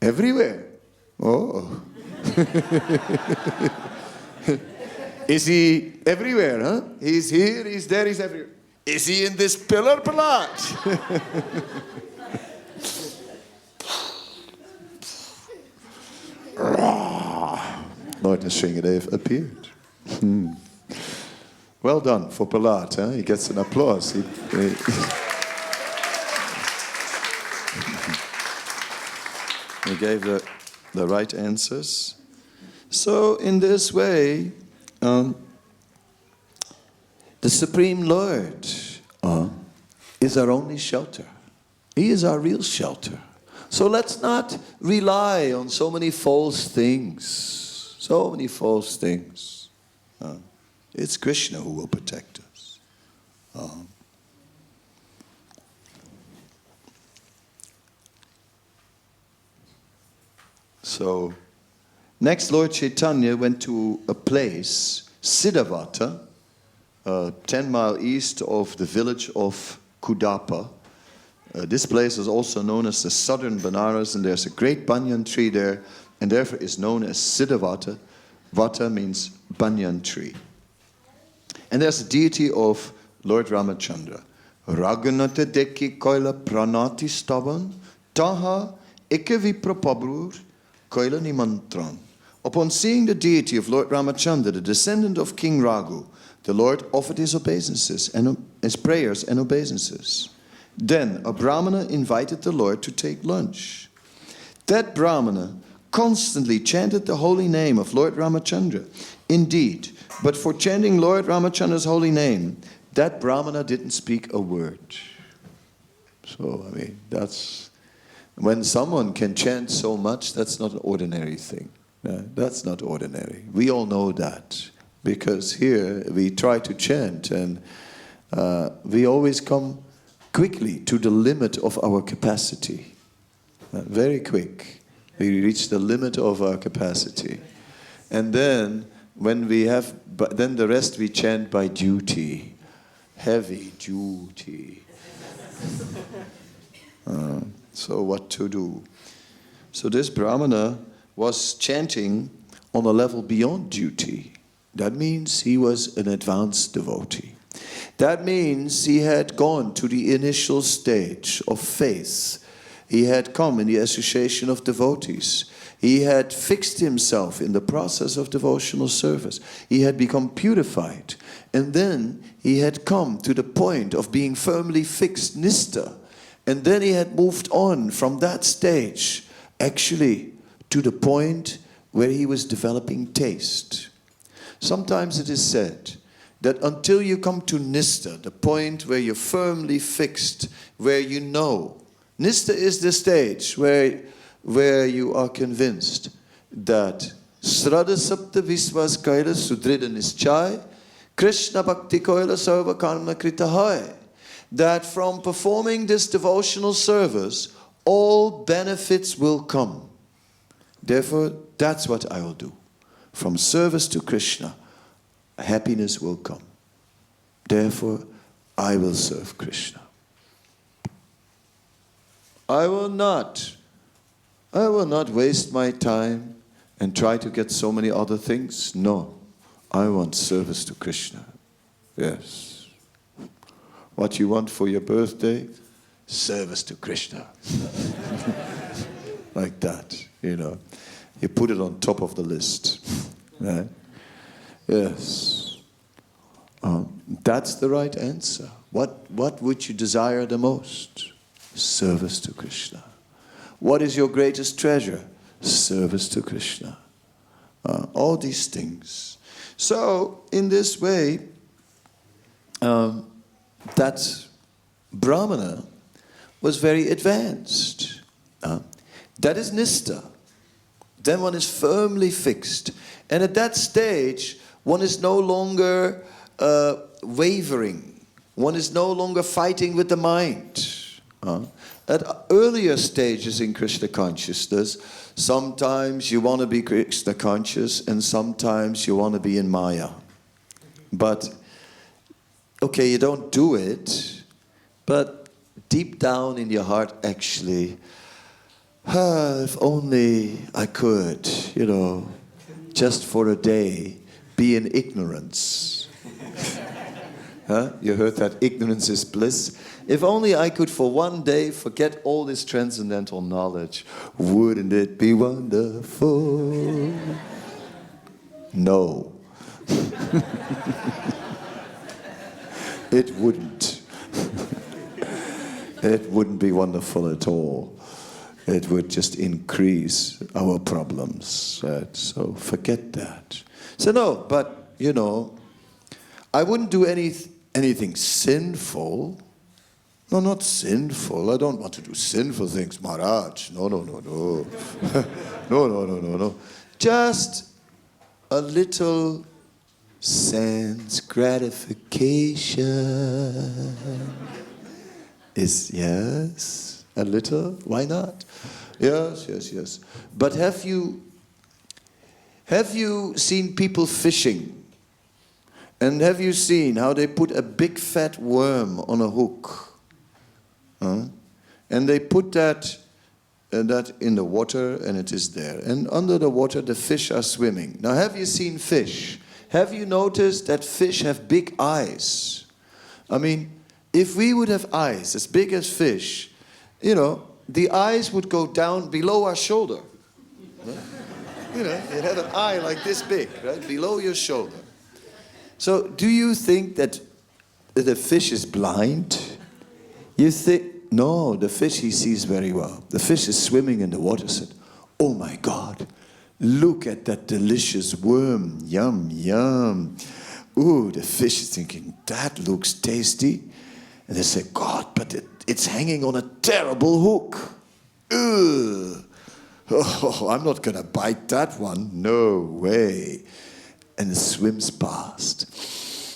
Everywhere. Oh. Is he everywhere? He's here, he's there, he's everywhere. Is he in this pillar, Prahlad? Lord Nrsimhadev appeared. Well done for Prahlad. He gets an applause. He gave the right answers. So in this way, the Supreme Lord is our only shelter. He is our real shelter. So let's not rely on so many false things. So many false things. It's Krishna who will protect us. So, next Lord Chaitanya went to a place, Siddhavata, 10 miles east of the village of Kudapa. This place is also known as the southern Banaras, and there's a great banyan tree there, and therefore is known as Siddhavata. Vata means banyan tree. And there's a deity of Lord Ramachandra. Raghunatha deki koila pranati stavan, taha ikevi prapabrur koila nimantran. Upon seeing the deity of Lord Ramachandra, the descendant of King Raghu, the Lord offered his obeisances and his prayers and obeisances. Then a Brahmana invited the Lord to take lunch. That Brahmana constantly chanted the holy name of Lord Ramachandra. Indeed, but for chanting Lord Ramachandra's holy name, that Brahmana didn't speak a word. So, I mean, that's... When someone can chant so much, that's not an ordinary thing. That's not ordinary. We all know that. Because here we try to chant and we always come quickly to the limit of our capacity. Very quick. We reach the limit of our capacity. And then when we have, then the rest we chant by duty. Heavy duty. So what to do? So this Brahmana was chanting on a level beyond duty. That means he was an advanced devotee. That means he had gone to the initial stage of faith. He had come in the association of devotees. He had fixed himself in the process of devotional service. He had become purified. And then he had come to the point of being firmly fixed, nistha. And then he had moved on from that stage, actually, to the point where he was developing taste. Sometimes it is said that until you come to nistha, the point where you're firmly fixed, where you know. Nistha is the stage where you are convinced that Sraddha Sapta Viswas Kaila Sudrida Nischai, Krishna Bhakti Kaila Sarva Karma Krita Hai. That from performing this devotional service, all benefits will come. Therefore, that's what I will do. From service to Krishna, happiness will come. Therefore, I will serve Krishna. I will not waste my time and try to get so many other things. No, I want service to Krishna. Yes. What you want for your birthday? Service to Krishna. Like that, you know. You put it on top of the list. Right? Yes. That's the right answer. What would you desire the most? Service to Krishna. What is your greatest treasure? Service to Krishna. All these things. So, in this way, that's Brahmana was very advanced. That is nistha. Then one is firmly fixed. And at that stage, one is no longer wavering. One is no longer fighting with the mind. At earlier stages in Krishna consciousness, sometimes you want to be Krishna conscious and sometimes you want to be in Maya. But, okay, you don't do it, but deep down in your heart, actually, if only I could, just for a day, be in ignorance. You heard that ignorance is bliss? If only I could for one day forget all this transcendental knowledge, wouldn't it be wonderful? No. It wouldn't. It wouldn't be wonderful at all. It would just increase our problems. So forget that. So no, but I wouldn't do anything sinful. No, not sinful. I don't want to do sinful things, Maharaj. No. No. Just a little sense gratification. Yes, a little. Why not? Yes. But have you seen people fishing? And have you seen how they put a big fat worm on a hook? And they put that in the water and it is there. And under the water the fish are swimming. Now have you seen fish? Have you noticed that fish have big eyes? I mean, if we would have eyes as big as fish, the eyes would go down below our shoulder. You'd have an eye like this big, right? Below your shoulder. So do you think that the fish is blind? You think, no, the fish he sees very well. The fish is swimming in the water, said, oh my God, look at that delicious worm, yum, yum. Ooh, the fish is thinking, that looks tasty. And they say, God, but it's hanging on a terrible hook. Ugh. Oh, I'm not going to bite that one. No way. And it swims past.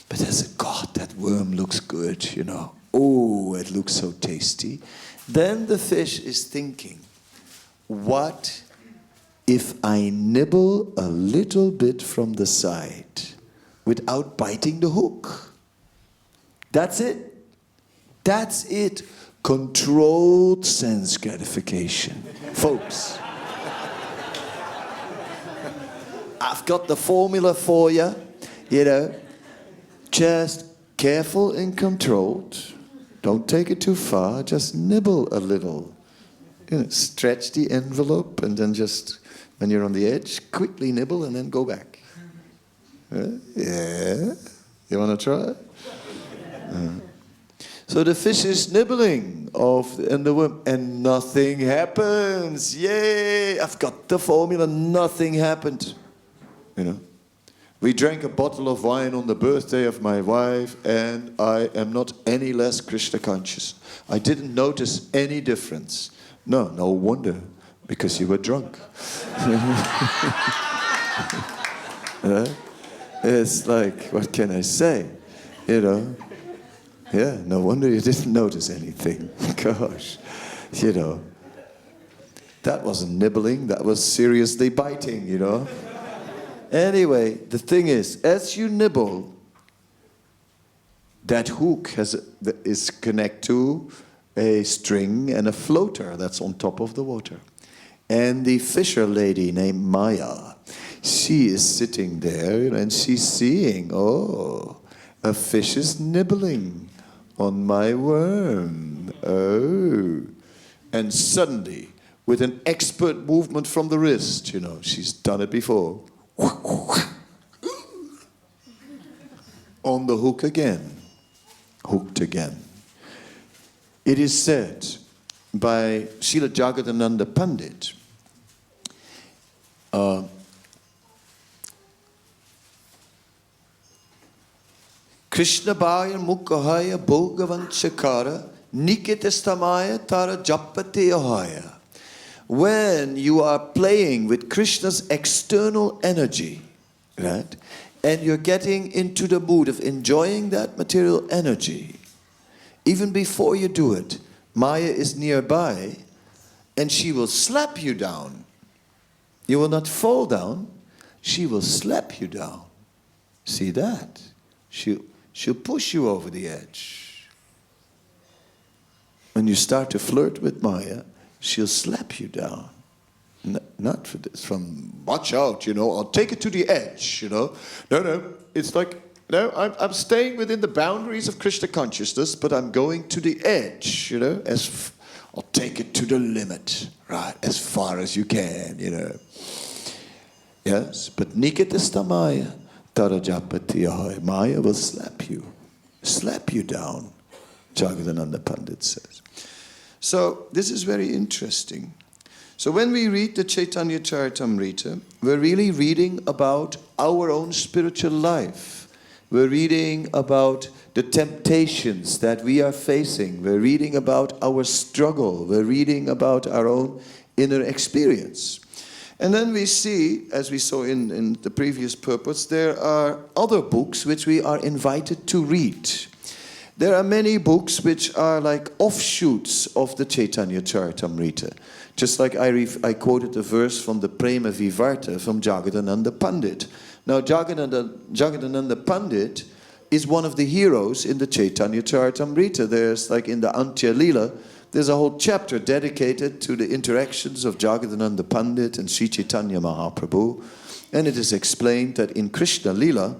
But they say, God, that worm looks good, Oh, it looks so tasty. Then the fish is thinking, what if I nibble a little bit from the side without biting the hook? That's it. That's it. Controlled sense gratification. Folks, I've got the formula for you, Just careful and controlled. Don't take it too far. Just nibble a little. Stretch the envelope and then just, when you're on the edge, quickly nibble and then go back. Yeah? You want to try? So the fish is nibbling and the worm, and nothing happens. Yay! I've got the formula. Nothing happened. We drank a bottle of wine on the birthday of my wife, and I am not any less Krishna conscious. I didn't notice any difference. No wonder, because you were drunk. It's like, what can I say? Yeah, no wonder you didn't notice anything. Gosh, that wasn't nibbling, that was seriously biting, Anyway, the thing is, as you nibble, that hook is connected to a string and a floater that's on top of the water. And the fisher lady named Maya, she is sitting there, and she's seeing, a fish is nibbling on my worm. Oh. And suddenly, with an expert movement from the wrist, she's done it before. On the hook again. Hooked again. It is said by Srila Jagadananda Pandit, Krishna Bhaya Mukhaya Bhogavanchakara Nikitestamaya tara japateyahaya. When you are playing with Krishna's external energy, right? And you're getting into the mood of enjoying that material energy, even before you do it, Maya is nearby and she will slap you down. You will not fall down, she will slap you down. See that? She'll push you over the edge. When you start to flirt with Maya, she'll slap you down. Not for this, from watch out, I'll take it to the edge, No, it's like, no, I'm staying within the boundaries of Krishna consciousness, but I'm going to the edge, I'll take it to the limit, right, as far as you can, Yes, but Nikitestamaya Tarajapatiyahaya, Maya will slap you down, Jagadananda Pandit says. So this is very interesting. So when we read the Caitanya Caritamrita, we're really reading about our own spiritual life. We're reading about the temptations that we are facing. We're reading about our struggle. We're reading about our own inner experience. And then we see, as we saw in the previous purpose, there are other books which we are invited to read. There are many books which are like offshoots of the Caitanya Caritamrita. Just like I quoted a verse from the Prema Vivarta from Jagadananda Pandit. Now Jagadananda Pandit is one of the heroes in the Caitanya Caritamrita. There's like in the Antya Lila, there's a whole chapter dedicated to the interactions of Jagadananda Pandit and Sri Chaitanya Mahaprabhu. And it is explained that in Krishna Lila,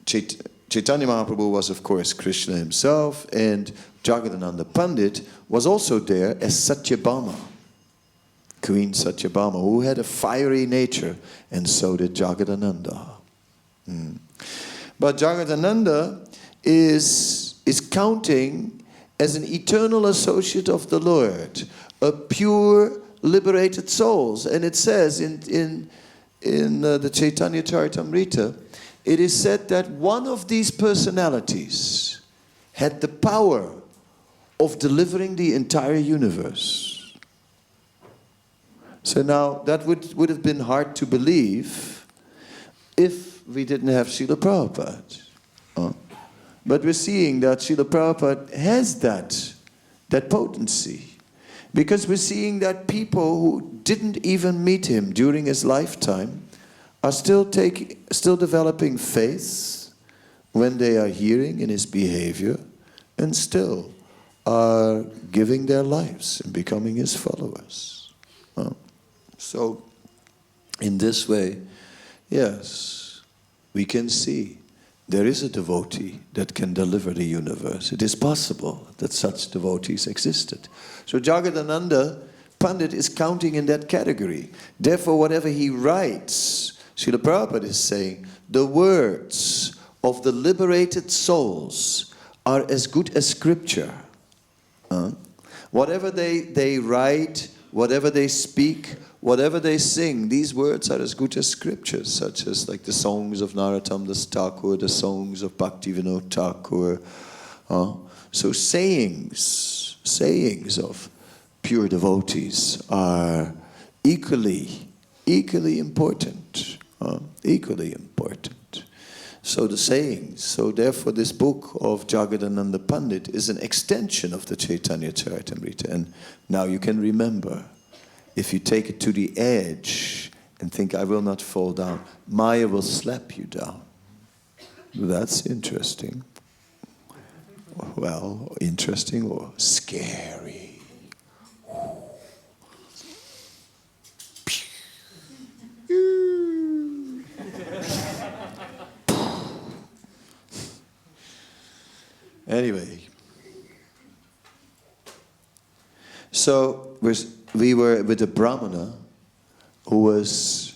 Chaitanya Mahaprabhu was of course Krishna himself, and Jagadananda Pandit was also there as Satyabhama, Queen Satyabhama, who had a fiery nature, and so did Jagadananda. But Jagadananda is counting as an eternal associate of the Lord, a pure, liberated souls. And it says in the Caitanya Caritamrita, it is said that one of these personalities had the power of delivering the entire universe. So now, that would have been hard to believe if we didn't have Srila Prabhupada. But we're seeing that Srila Prabhupada has that potency. Because we're seeing that people who didn't even meet him during his lifetime are still developing faith when they are hearing in his behavior, and still are giving their lives and becoming his followers. So, in this way, yes, we can see there is a devotee that can deliver the universe. It is possible that such devotees existed. So Jagadananda Pandit is counting in that category. Therefore, whatever he writes, Srila Prabhupada is saying, the words of the liberated souls are as good as scripture. Whatever they write, whatever they speak, whatever they sing, these words are as good as scriptures, such as like the songs of Narottam Das Thakur, the songs of Bhaktivedanta Thakur. So sayings of pure devotees are equally important. Equally important. So the sayings, so therefore this book of Jagadananda Pandit is an extension of the Caitanya Caritamrita. And now you can remember, if you take it to the edge and think, I will not fall down, Maya will slap you down. That's interesting. Well, interesting or scary. Anyway, so we were with a Brahmana who was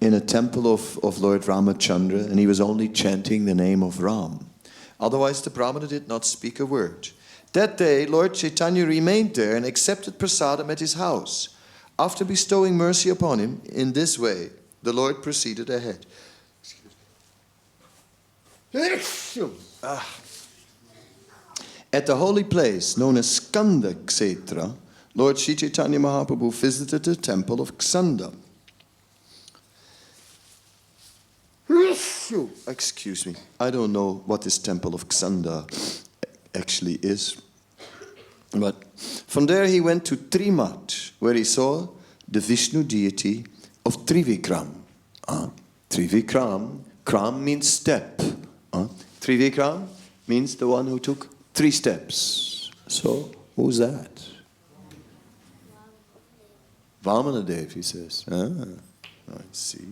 in a temple of Lord Ramachandra, and he was only chanting the name of Ram. Otherwise, the Brahmana did not speak a word. That day, Lord Chaitanya remained there and accepted prasadam at his house. After bestowing mercy upon him in this way, the Lord proceeded ahead. At the holy place known as Skanda Kshetra, Lord Sri Chaitanya Mahaprabhu visited the temple of Ksanda. Excuse me, I don't know what this temple of Ksanda actually is. But from there he went to Trimat, where he saw the Vishnu deity of Trivikram. Trivikram, Kram means step. Trivikram means the one who took 3 steps. So, who's that? Vamanadev, he says. I see.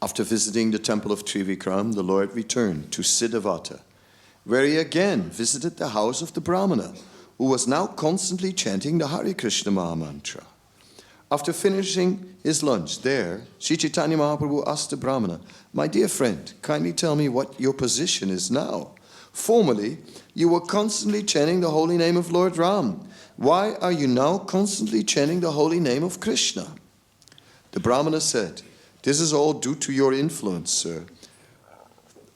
After visiting the temple of Trivikram, the Lord returned to Siddhavata, where he again visited the house of the Brahmana, who was now constantly chanting the Hare Krishna Maha Mantra. After finishing his lunch there, Sri Chaitanya Mahaprabhu asked the Brahmana, "My dear friend, kindly tell me what your position is now. Formerly, you were constantly chanting the holy name of Lord Ram. Why are you now constantly chanting the holy name of Krishna?" The Brahmana said, "This is all due to your influence, sir.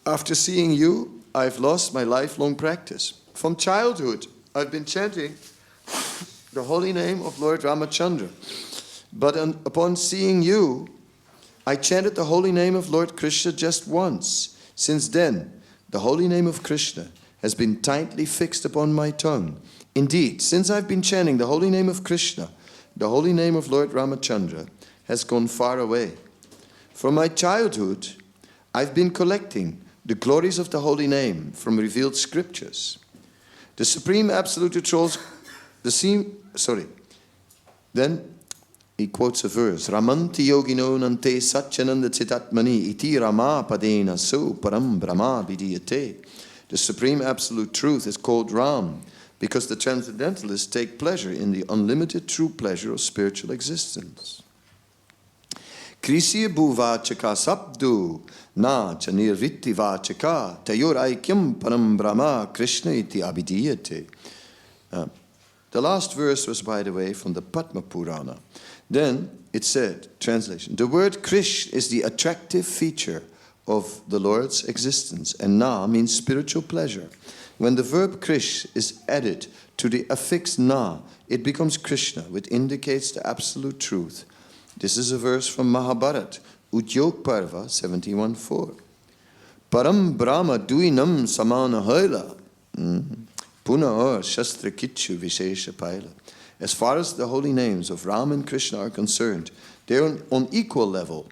After seeing you, I've lost my lifelong practice. From childhood, I've been chanting the holy name of Lord Ramachandra. But upon seeing you, I chanted the holy name of Lord Krishna just once. Since then, the holy name of Krishna has been tightly fixed upon my tongue. Indeed, since I've been chanting the holy name of Krishna, the holy name of Lord Ramachandra has gone far away. From my childhood, I've been collecting the glories of the holy name from revealed scriptures. The Supreme Absolute Truth, Then he quotes a verse, Ramanti yogino nante satchananda citatmani iti rama padena so param brahma vidiyate. The Supreme Absolute Truth is called Ram because the Transcendentalists take pleasure in the unlimited true pleasure of spiritual existence. Krisi bhuvachaka sabdu na chanirvitti vachaka tayor aikyam param brahma Krishna iti abhidiyate. The last verse was, by the way, from the Padma Purana. Then it said, translation, the word Krish is the attractive feature of the Lord's existence, and na means spiritual pleasure. When the verb Krish is added to the affix na, it becomes Krishna, which indicates the absolute truth. This is a verse from Mahabharata, Udyog Parva 71.4. Param Brahma Duinam Samana Haila. Punah Shastra Kichu Vishesha Paila. As far as the holy names of Ram and Krishna are concerned, they are on equal level.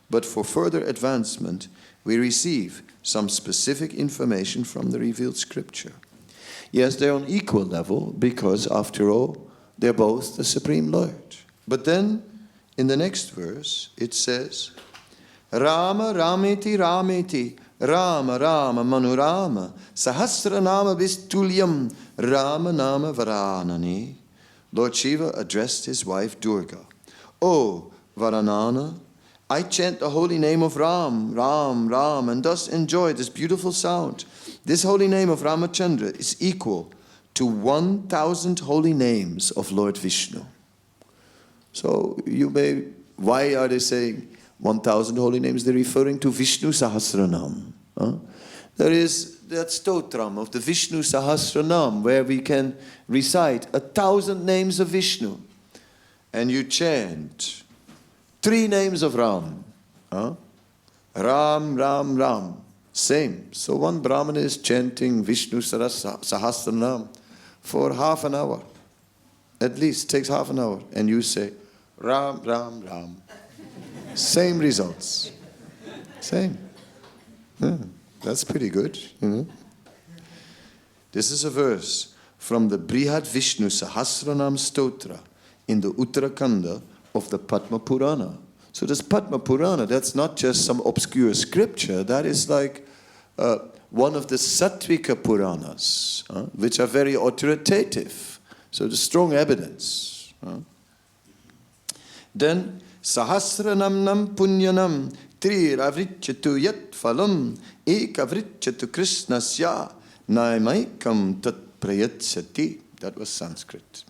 But for further advancement, we receive some specific information from the revealed scripture. Yes, they're on equal level because, after all, they're both the Supreme Lord. But then, in the next verse, it says, Rama Rameti Rameti Rama Rama Manurama Sahasra Nama Vistulyam Rama Nama Varanani. Lord Shiva addressed his wife Durga. Oh, Varanana, I chant the holy name of Ram, Ram, Ram, and thus enjoy this beautiful sound. This holy name of Ramachandra is equal to 1,000 holy names of Lord Vishnu. So you may, why are they saying 1,000 holy names? They're referring to Vishnu Sahasranam. There is that stotram of the Vishnu Sahasranam where we can recite 1,000 names of Vishnu. And you chant 3 names of Ram. Ram, Ram, Ram. Same. So one Brahmana is chanting Vishnu Sahasranam for half an hour. At least takes half an hour. And you say, Ram, Ram, Ram. Same results. Same. That's pretty good. This is a verse from the Brihad Vishnu Sahasranam Stotra in the Uttarakhanda of the Padma Purana. So this Padma Purana, that's not just some obscure scripture. That is like one of the Sattvika Puranas, which are very authoritative. So the strong evidence. Then, Sahasranam nam punyanam triravrichatu yat phalam ekavrichatu krishnasya naimaikam tat prayatsati. That was Sanskrit.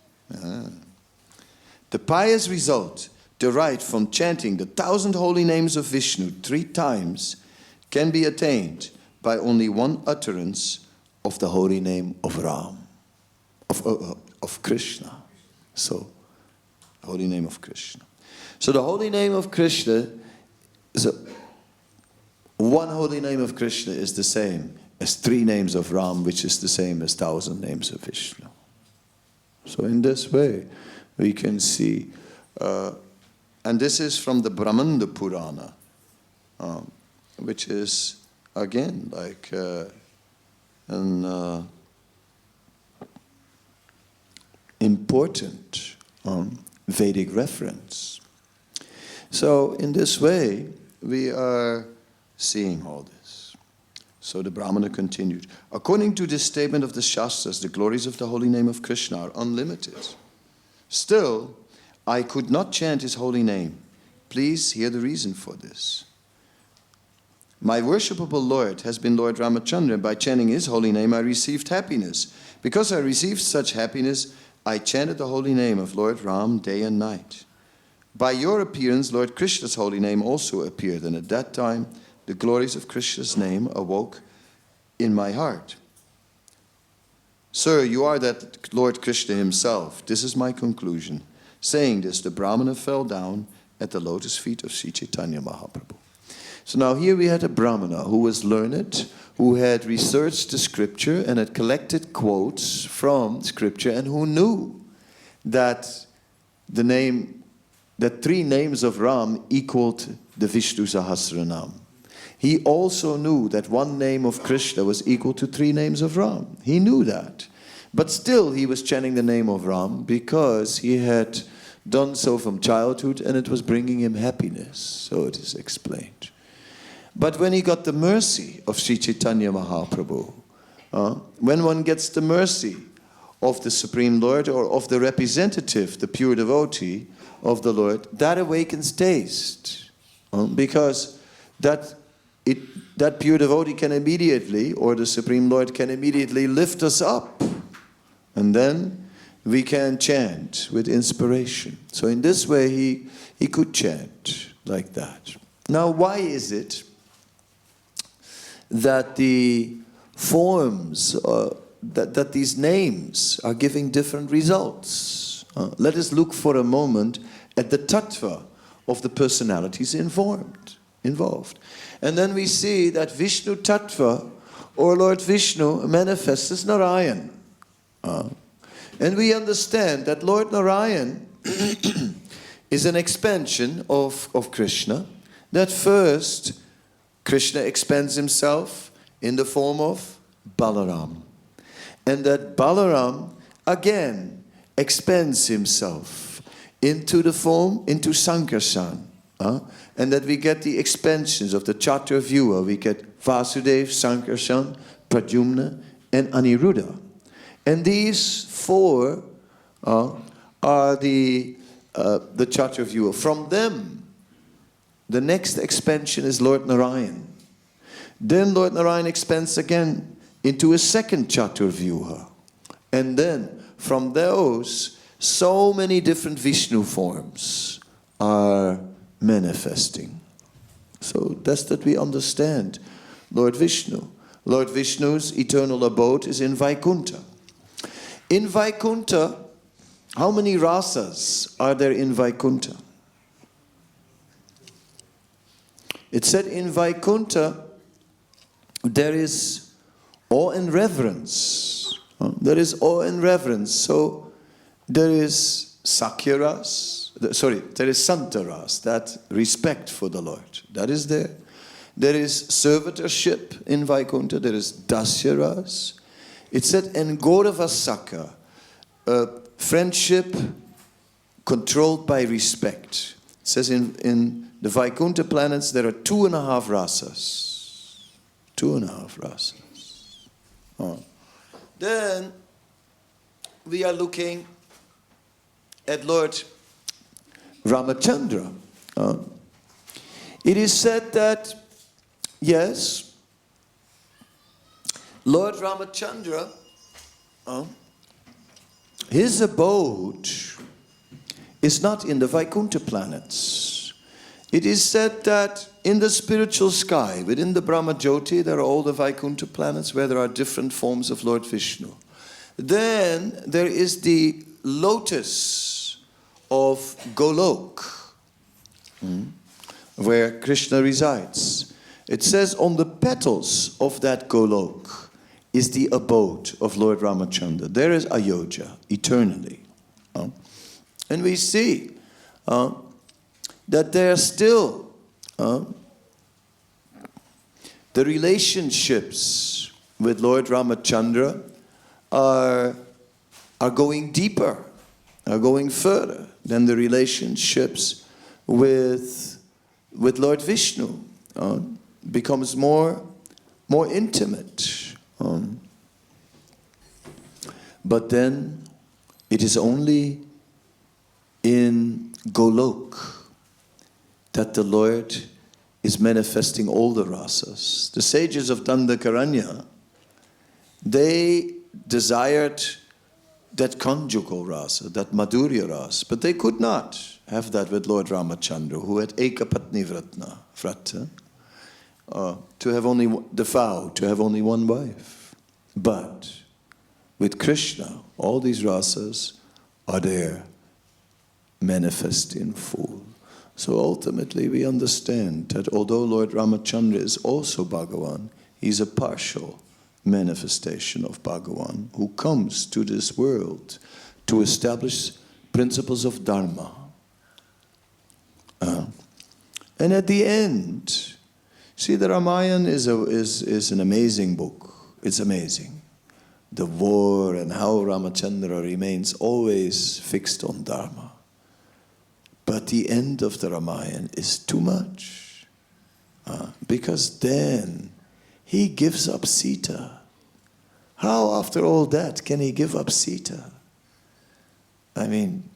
The pious result derived from chanting the 1,000 holy names of Vishnu 3 times can be attained by only one utterance of the holy name of Ram, of Krishna. So, the holy name of Krishna. So the holy name of Krishna is one holy name of Krishna is the same as 3 names of Ram, which is the same as 1,000 names of Vishnu. So in this way, we can see, and this is from the Brahmanda Purana, which is again like an important Vedic reference. So in this way, we are seeing all this. So the Brahmana continued, according to this statement of the Shastras, the glories of the holy name of Krishna are unlimited. Still, I could not chant his holy name. Please hear the reason for this. My worshipable Lord has been Lord Ramachandra, and by chanting his holy name I received happiness. Because I received such happiness, I chanted the holy name of Lord Ram day and night. By your appearance, Lord Krishna's holy name also appeared, and at that time the glories of Krishna's name awoke in my heart. Sir, you are that Lord Krishna himself. This is my conclusion. Saying this, the Brahmana fell down at the lotus feet of Sri Chaitanya Mahaprabhu. So now here we had a Brahmana who was learned, who had researched the scripture and had collected quotes from scripture, and who knew that that 3 names of Ram equaled the Vishnu Sahasranam. He also knew that 1 name of Krishna was equal to 3 names of Ram. He knew that. But still he was chanting the name of Ram because he had done so from childhood and it was bringing him happiness. So it is explained. But when he got the mercy of Sri Chaitanya Mahaprabhu, when one gets the mercy of the Supreme Lord or of the representative, the pure devotee of the Lord, that awakens taste. Because that pure devotee can immediately, or the Supreme Lord can immediately lift us up. And then we can chant with inspiration. So in this way he could chant like that. Now why is it that the forms, that these names are giving different results? Let us look for a moment at the tattva of the personalities involved. And then we see that Vishnu tattva, or Lord Vishnu, manifests as Narayan. And we understand that Lord Narayan is an expansion of Krishna. That first, Krishna expands himself in the form of Balaram. And that Balaram again expands himself into the form, into Sankarshan. And that we get the expansions of the Chaturvyuha. We get Vasudeva, Sankarshan, Pradyumna, and Aniruddha. And these 4 are the Chaturvyuha. From them, the next expansion is Lord Narayan. Then Lord Narayan expands again into a second Chaturvyuha. And then from those, so many different Vishnu forms are manifesting. So that's that we understand Lord Vishnu. Lord Vishnu's eternal abode is in Vaikuntha. In Vaikuntha, how many rasas are there in Vaikuntha? It said in Vaikuntha there is awe and reverence. There is awe and reverence. So there is Sakyaras, there is Santaras, that respect for the Lord. That is there. There is servitorship in Vaikuntha. There is Dasyaras. It said, and Gauravasaka, friendship controlled by respect. It says in the Vaikuntha planets there are 2.5 rasas. 2.5 rasas. Then we are looking at Lord Ramachandra. It is said that, yes, Lord Ramachandra, his abode is not in the Vaikuntha planets. it is said that in the spiritual sky, within the Brahma Jyoti, there are all the Vaikuntha planets where there are different forms of Lord Vishnu. Then there is the lotus of Golok, where Krishna resides. It says on the petals of that Golok is the abode of Lord Ramachandra. There is Ayodhya, eternally. And we see that there are still the relationships with Lord Ramachandra are going deeper, are going further than the relationships with Lord Vishnu. Becomes more intimate. But then it is only in Golok that the Lord is manifesting all the rasas. The sages of Dandakaranya, they desired that conjugal rasa, that madhurya rasa, but they could not have that with Lord Ramachandra, who had ekapatni vrata, to have only the vow, to have only one wife. But with Krishna, all these rasas are there, manifest in full. So ultimately we understand that although Lord Ramachandra is also Bhagavan, he's a partial manifestation of Bhagavan who comes to this world to establish principles of Dharma. And at the end, see, the Ramayana is an amazing book. It's amazing. The war and how Ramachandra remains always fixed on Dharma. But the end of the Ramayana is too much. Because then he gives up Sita. How after all that can he give up Sita? I mean,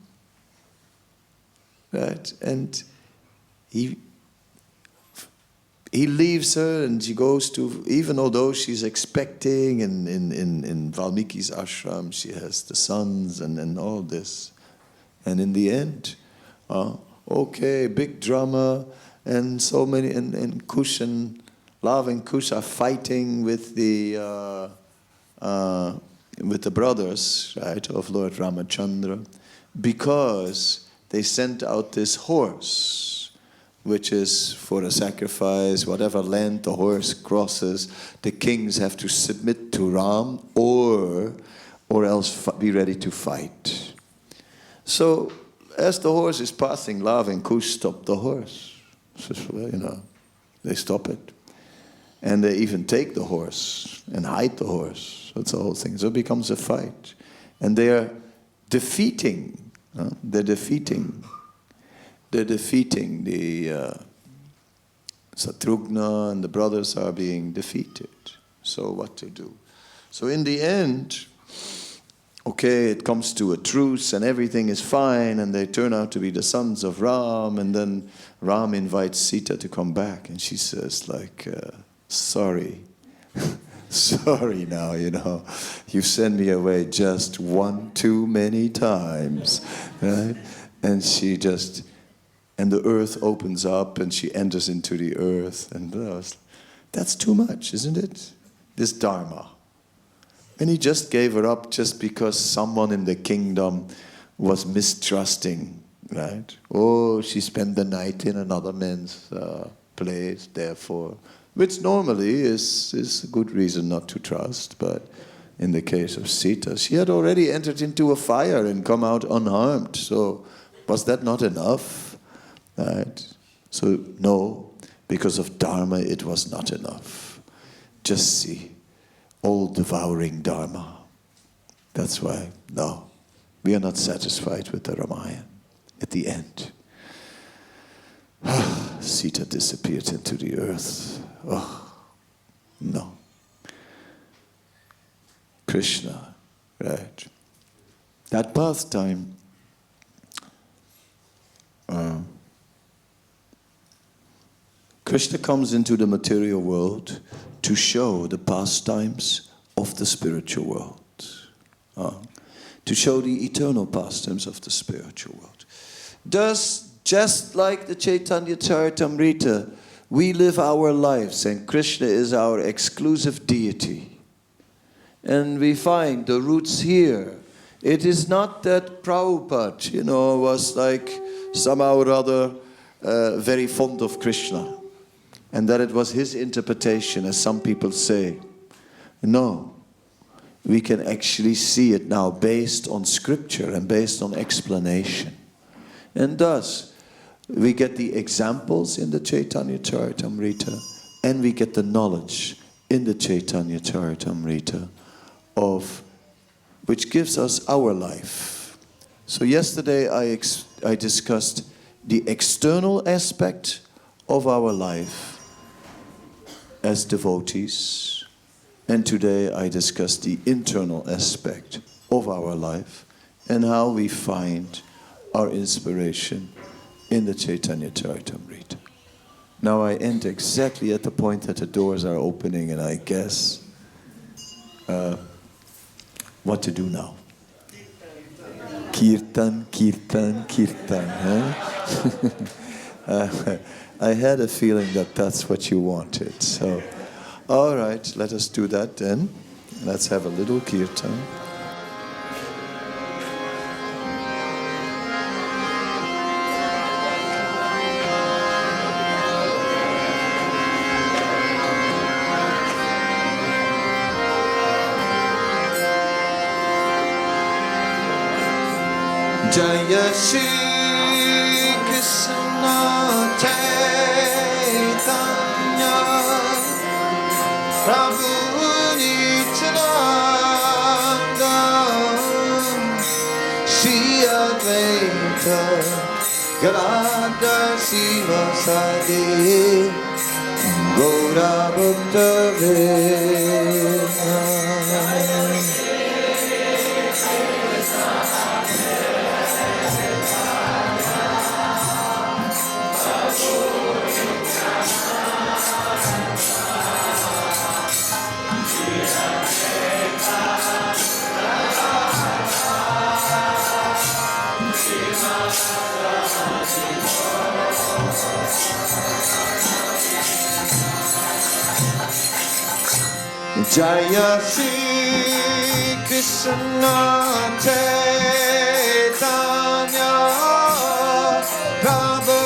right? And he leaves her and she goes to, even although she's expecting in Valmiki's ashram, she has the sons and all this. And in the end, okay, big drama and so many, and Kush and Love and Kush are fighting with the brothers, right, of Lord Ramachandra, because they sent out this horse, which is for a sacrifice. Whatever land the horse crosses, the kings have to submit to Ram or else be ready to fight. So as the horse is passing, Love and Kush stop the horse. So, they stop it. And they even take the horse and hide the horse. That's the whole thing. So it becomes a fight. And they are defeating. They're defeating the Satrugna, and the brothers are being defeated. So what to do? So in the end, okay, it comes to a truce and everything is fine, and they turn out to be the sons of Ram, and then Ram invites Sita to come back, and she says sorry. Sorry now, you send me away just one too many times, right? And and the earth opens up and she enters into the earth, and that's too much, isn't it? This Dharma. And he just gave her up just because someone in the kingdom was mistrusting, right? Oh, she spent the night in another man's place, therefore. Which normally is a good reason not to trust, but in the case of Sita, she had already entered into a fire and come out unharmed. So was that not enough? Right? So no, because of Dharma it was not enough. Just see, all-devouring Dharma. That's why, no, we are not satisfied with the Ramayana at the end. Sita disappeared into the earth. Oh, no. Krishna, right? That pastime, Krishna comes into the material world to show the pastimes of the spiritual world. To show the eternal pastimes of the spiritual world. Does Just like the Caitanya Caritamrita, we live our lives and Krishna is our exclusive deity. And we find the roots here. It is not that Prabhupada, was like somehow or other very fond of Krishna. And that it was his interpretation, as some people say. No. We can actually see it now based on scripture and based on explanation. And thus, we get the examples in the Caitanya Caritamrita and we get the knowledge in the Caitanya Caritamrita of which gives us our life. So yesterday I discussed the external aspect of our life as devotees, and today I discussed the internal aspect of our life and how we find our inspiration in the Caitanya Caritamrita. Now I end exactly at the point that the doors are opening, and I guess what to do now. Kirtan, kirtan, kirtan. Huh? I had a feeling that that's what you wanted. So, all right, let us do that then. Let's have a little kirtan. Jaya Shri Krishna Caitanya Prabhu Nityananda Shri Advaita Gadadhar Sivasadi Gaura Bhaktivedanta. Jaya Shri Krishna Caitanya Prabhu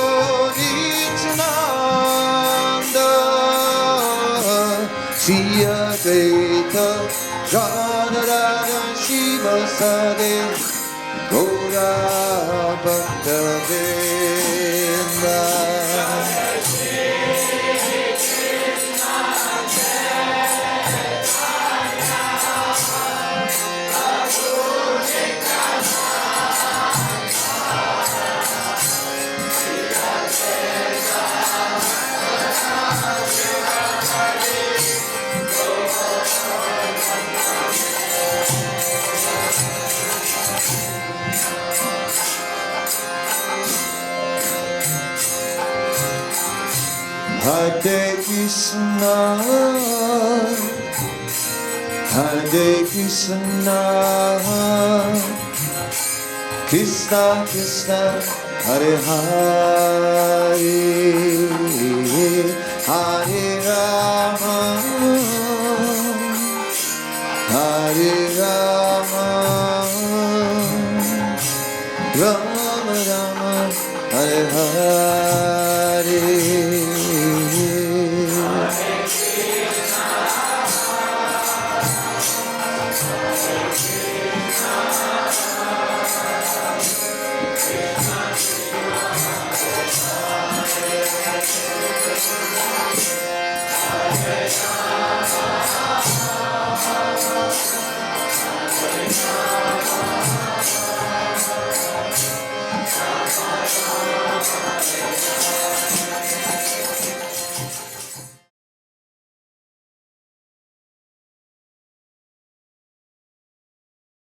Nityananda Shri Advaita Gadadhar Sivasadi Gaura Bhaktivedanta. Hare Krishna, Hare Krishna, Krishna Krishna, Hare Hare, Hare Rama, Hare Rama, Rama Rama, Hare Hare.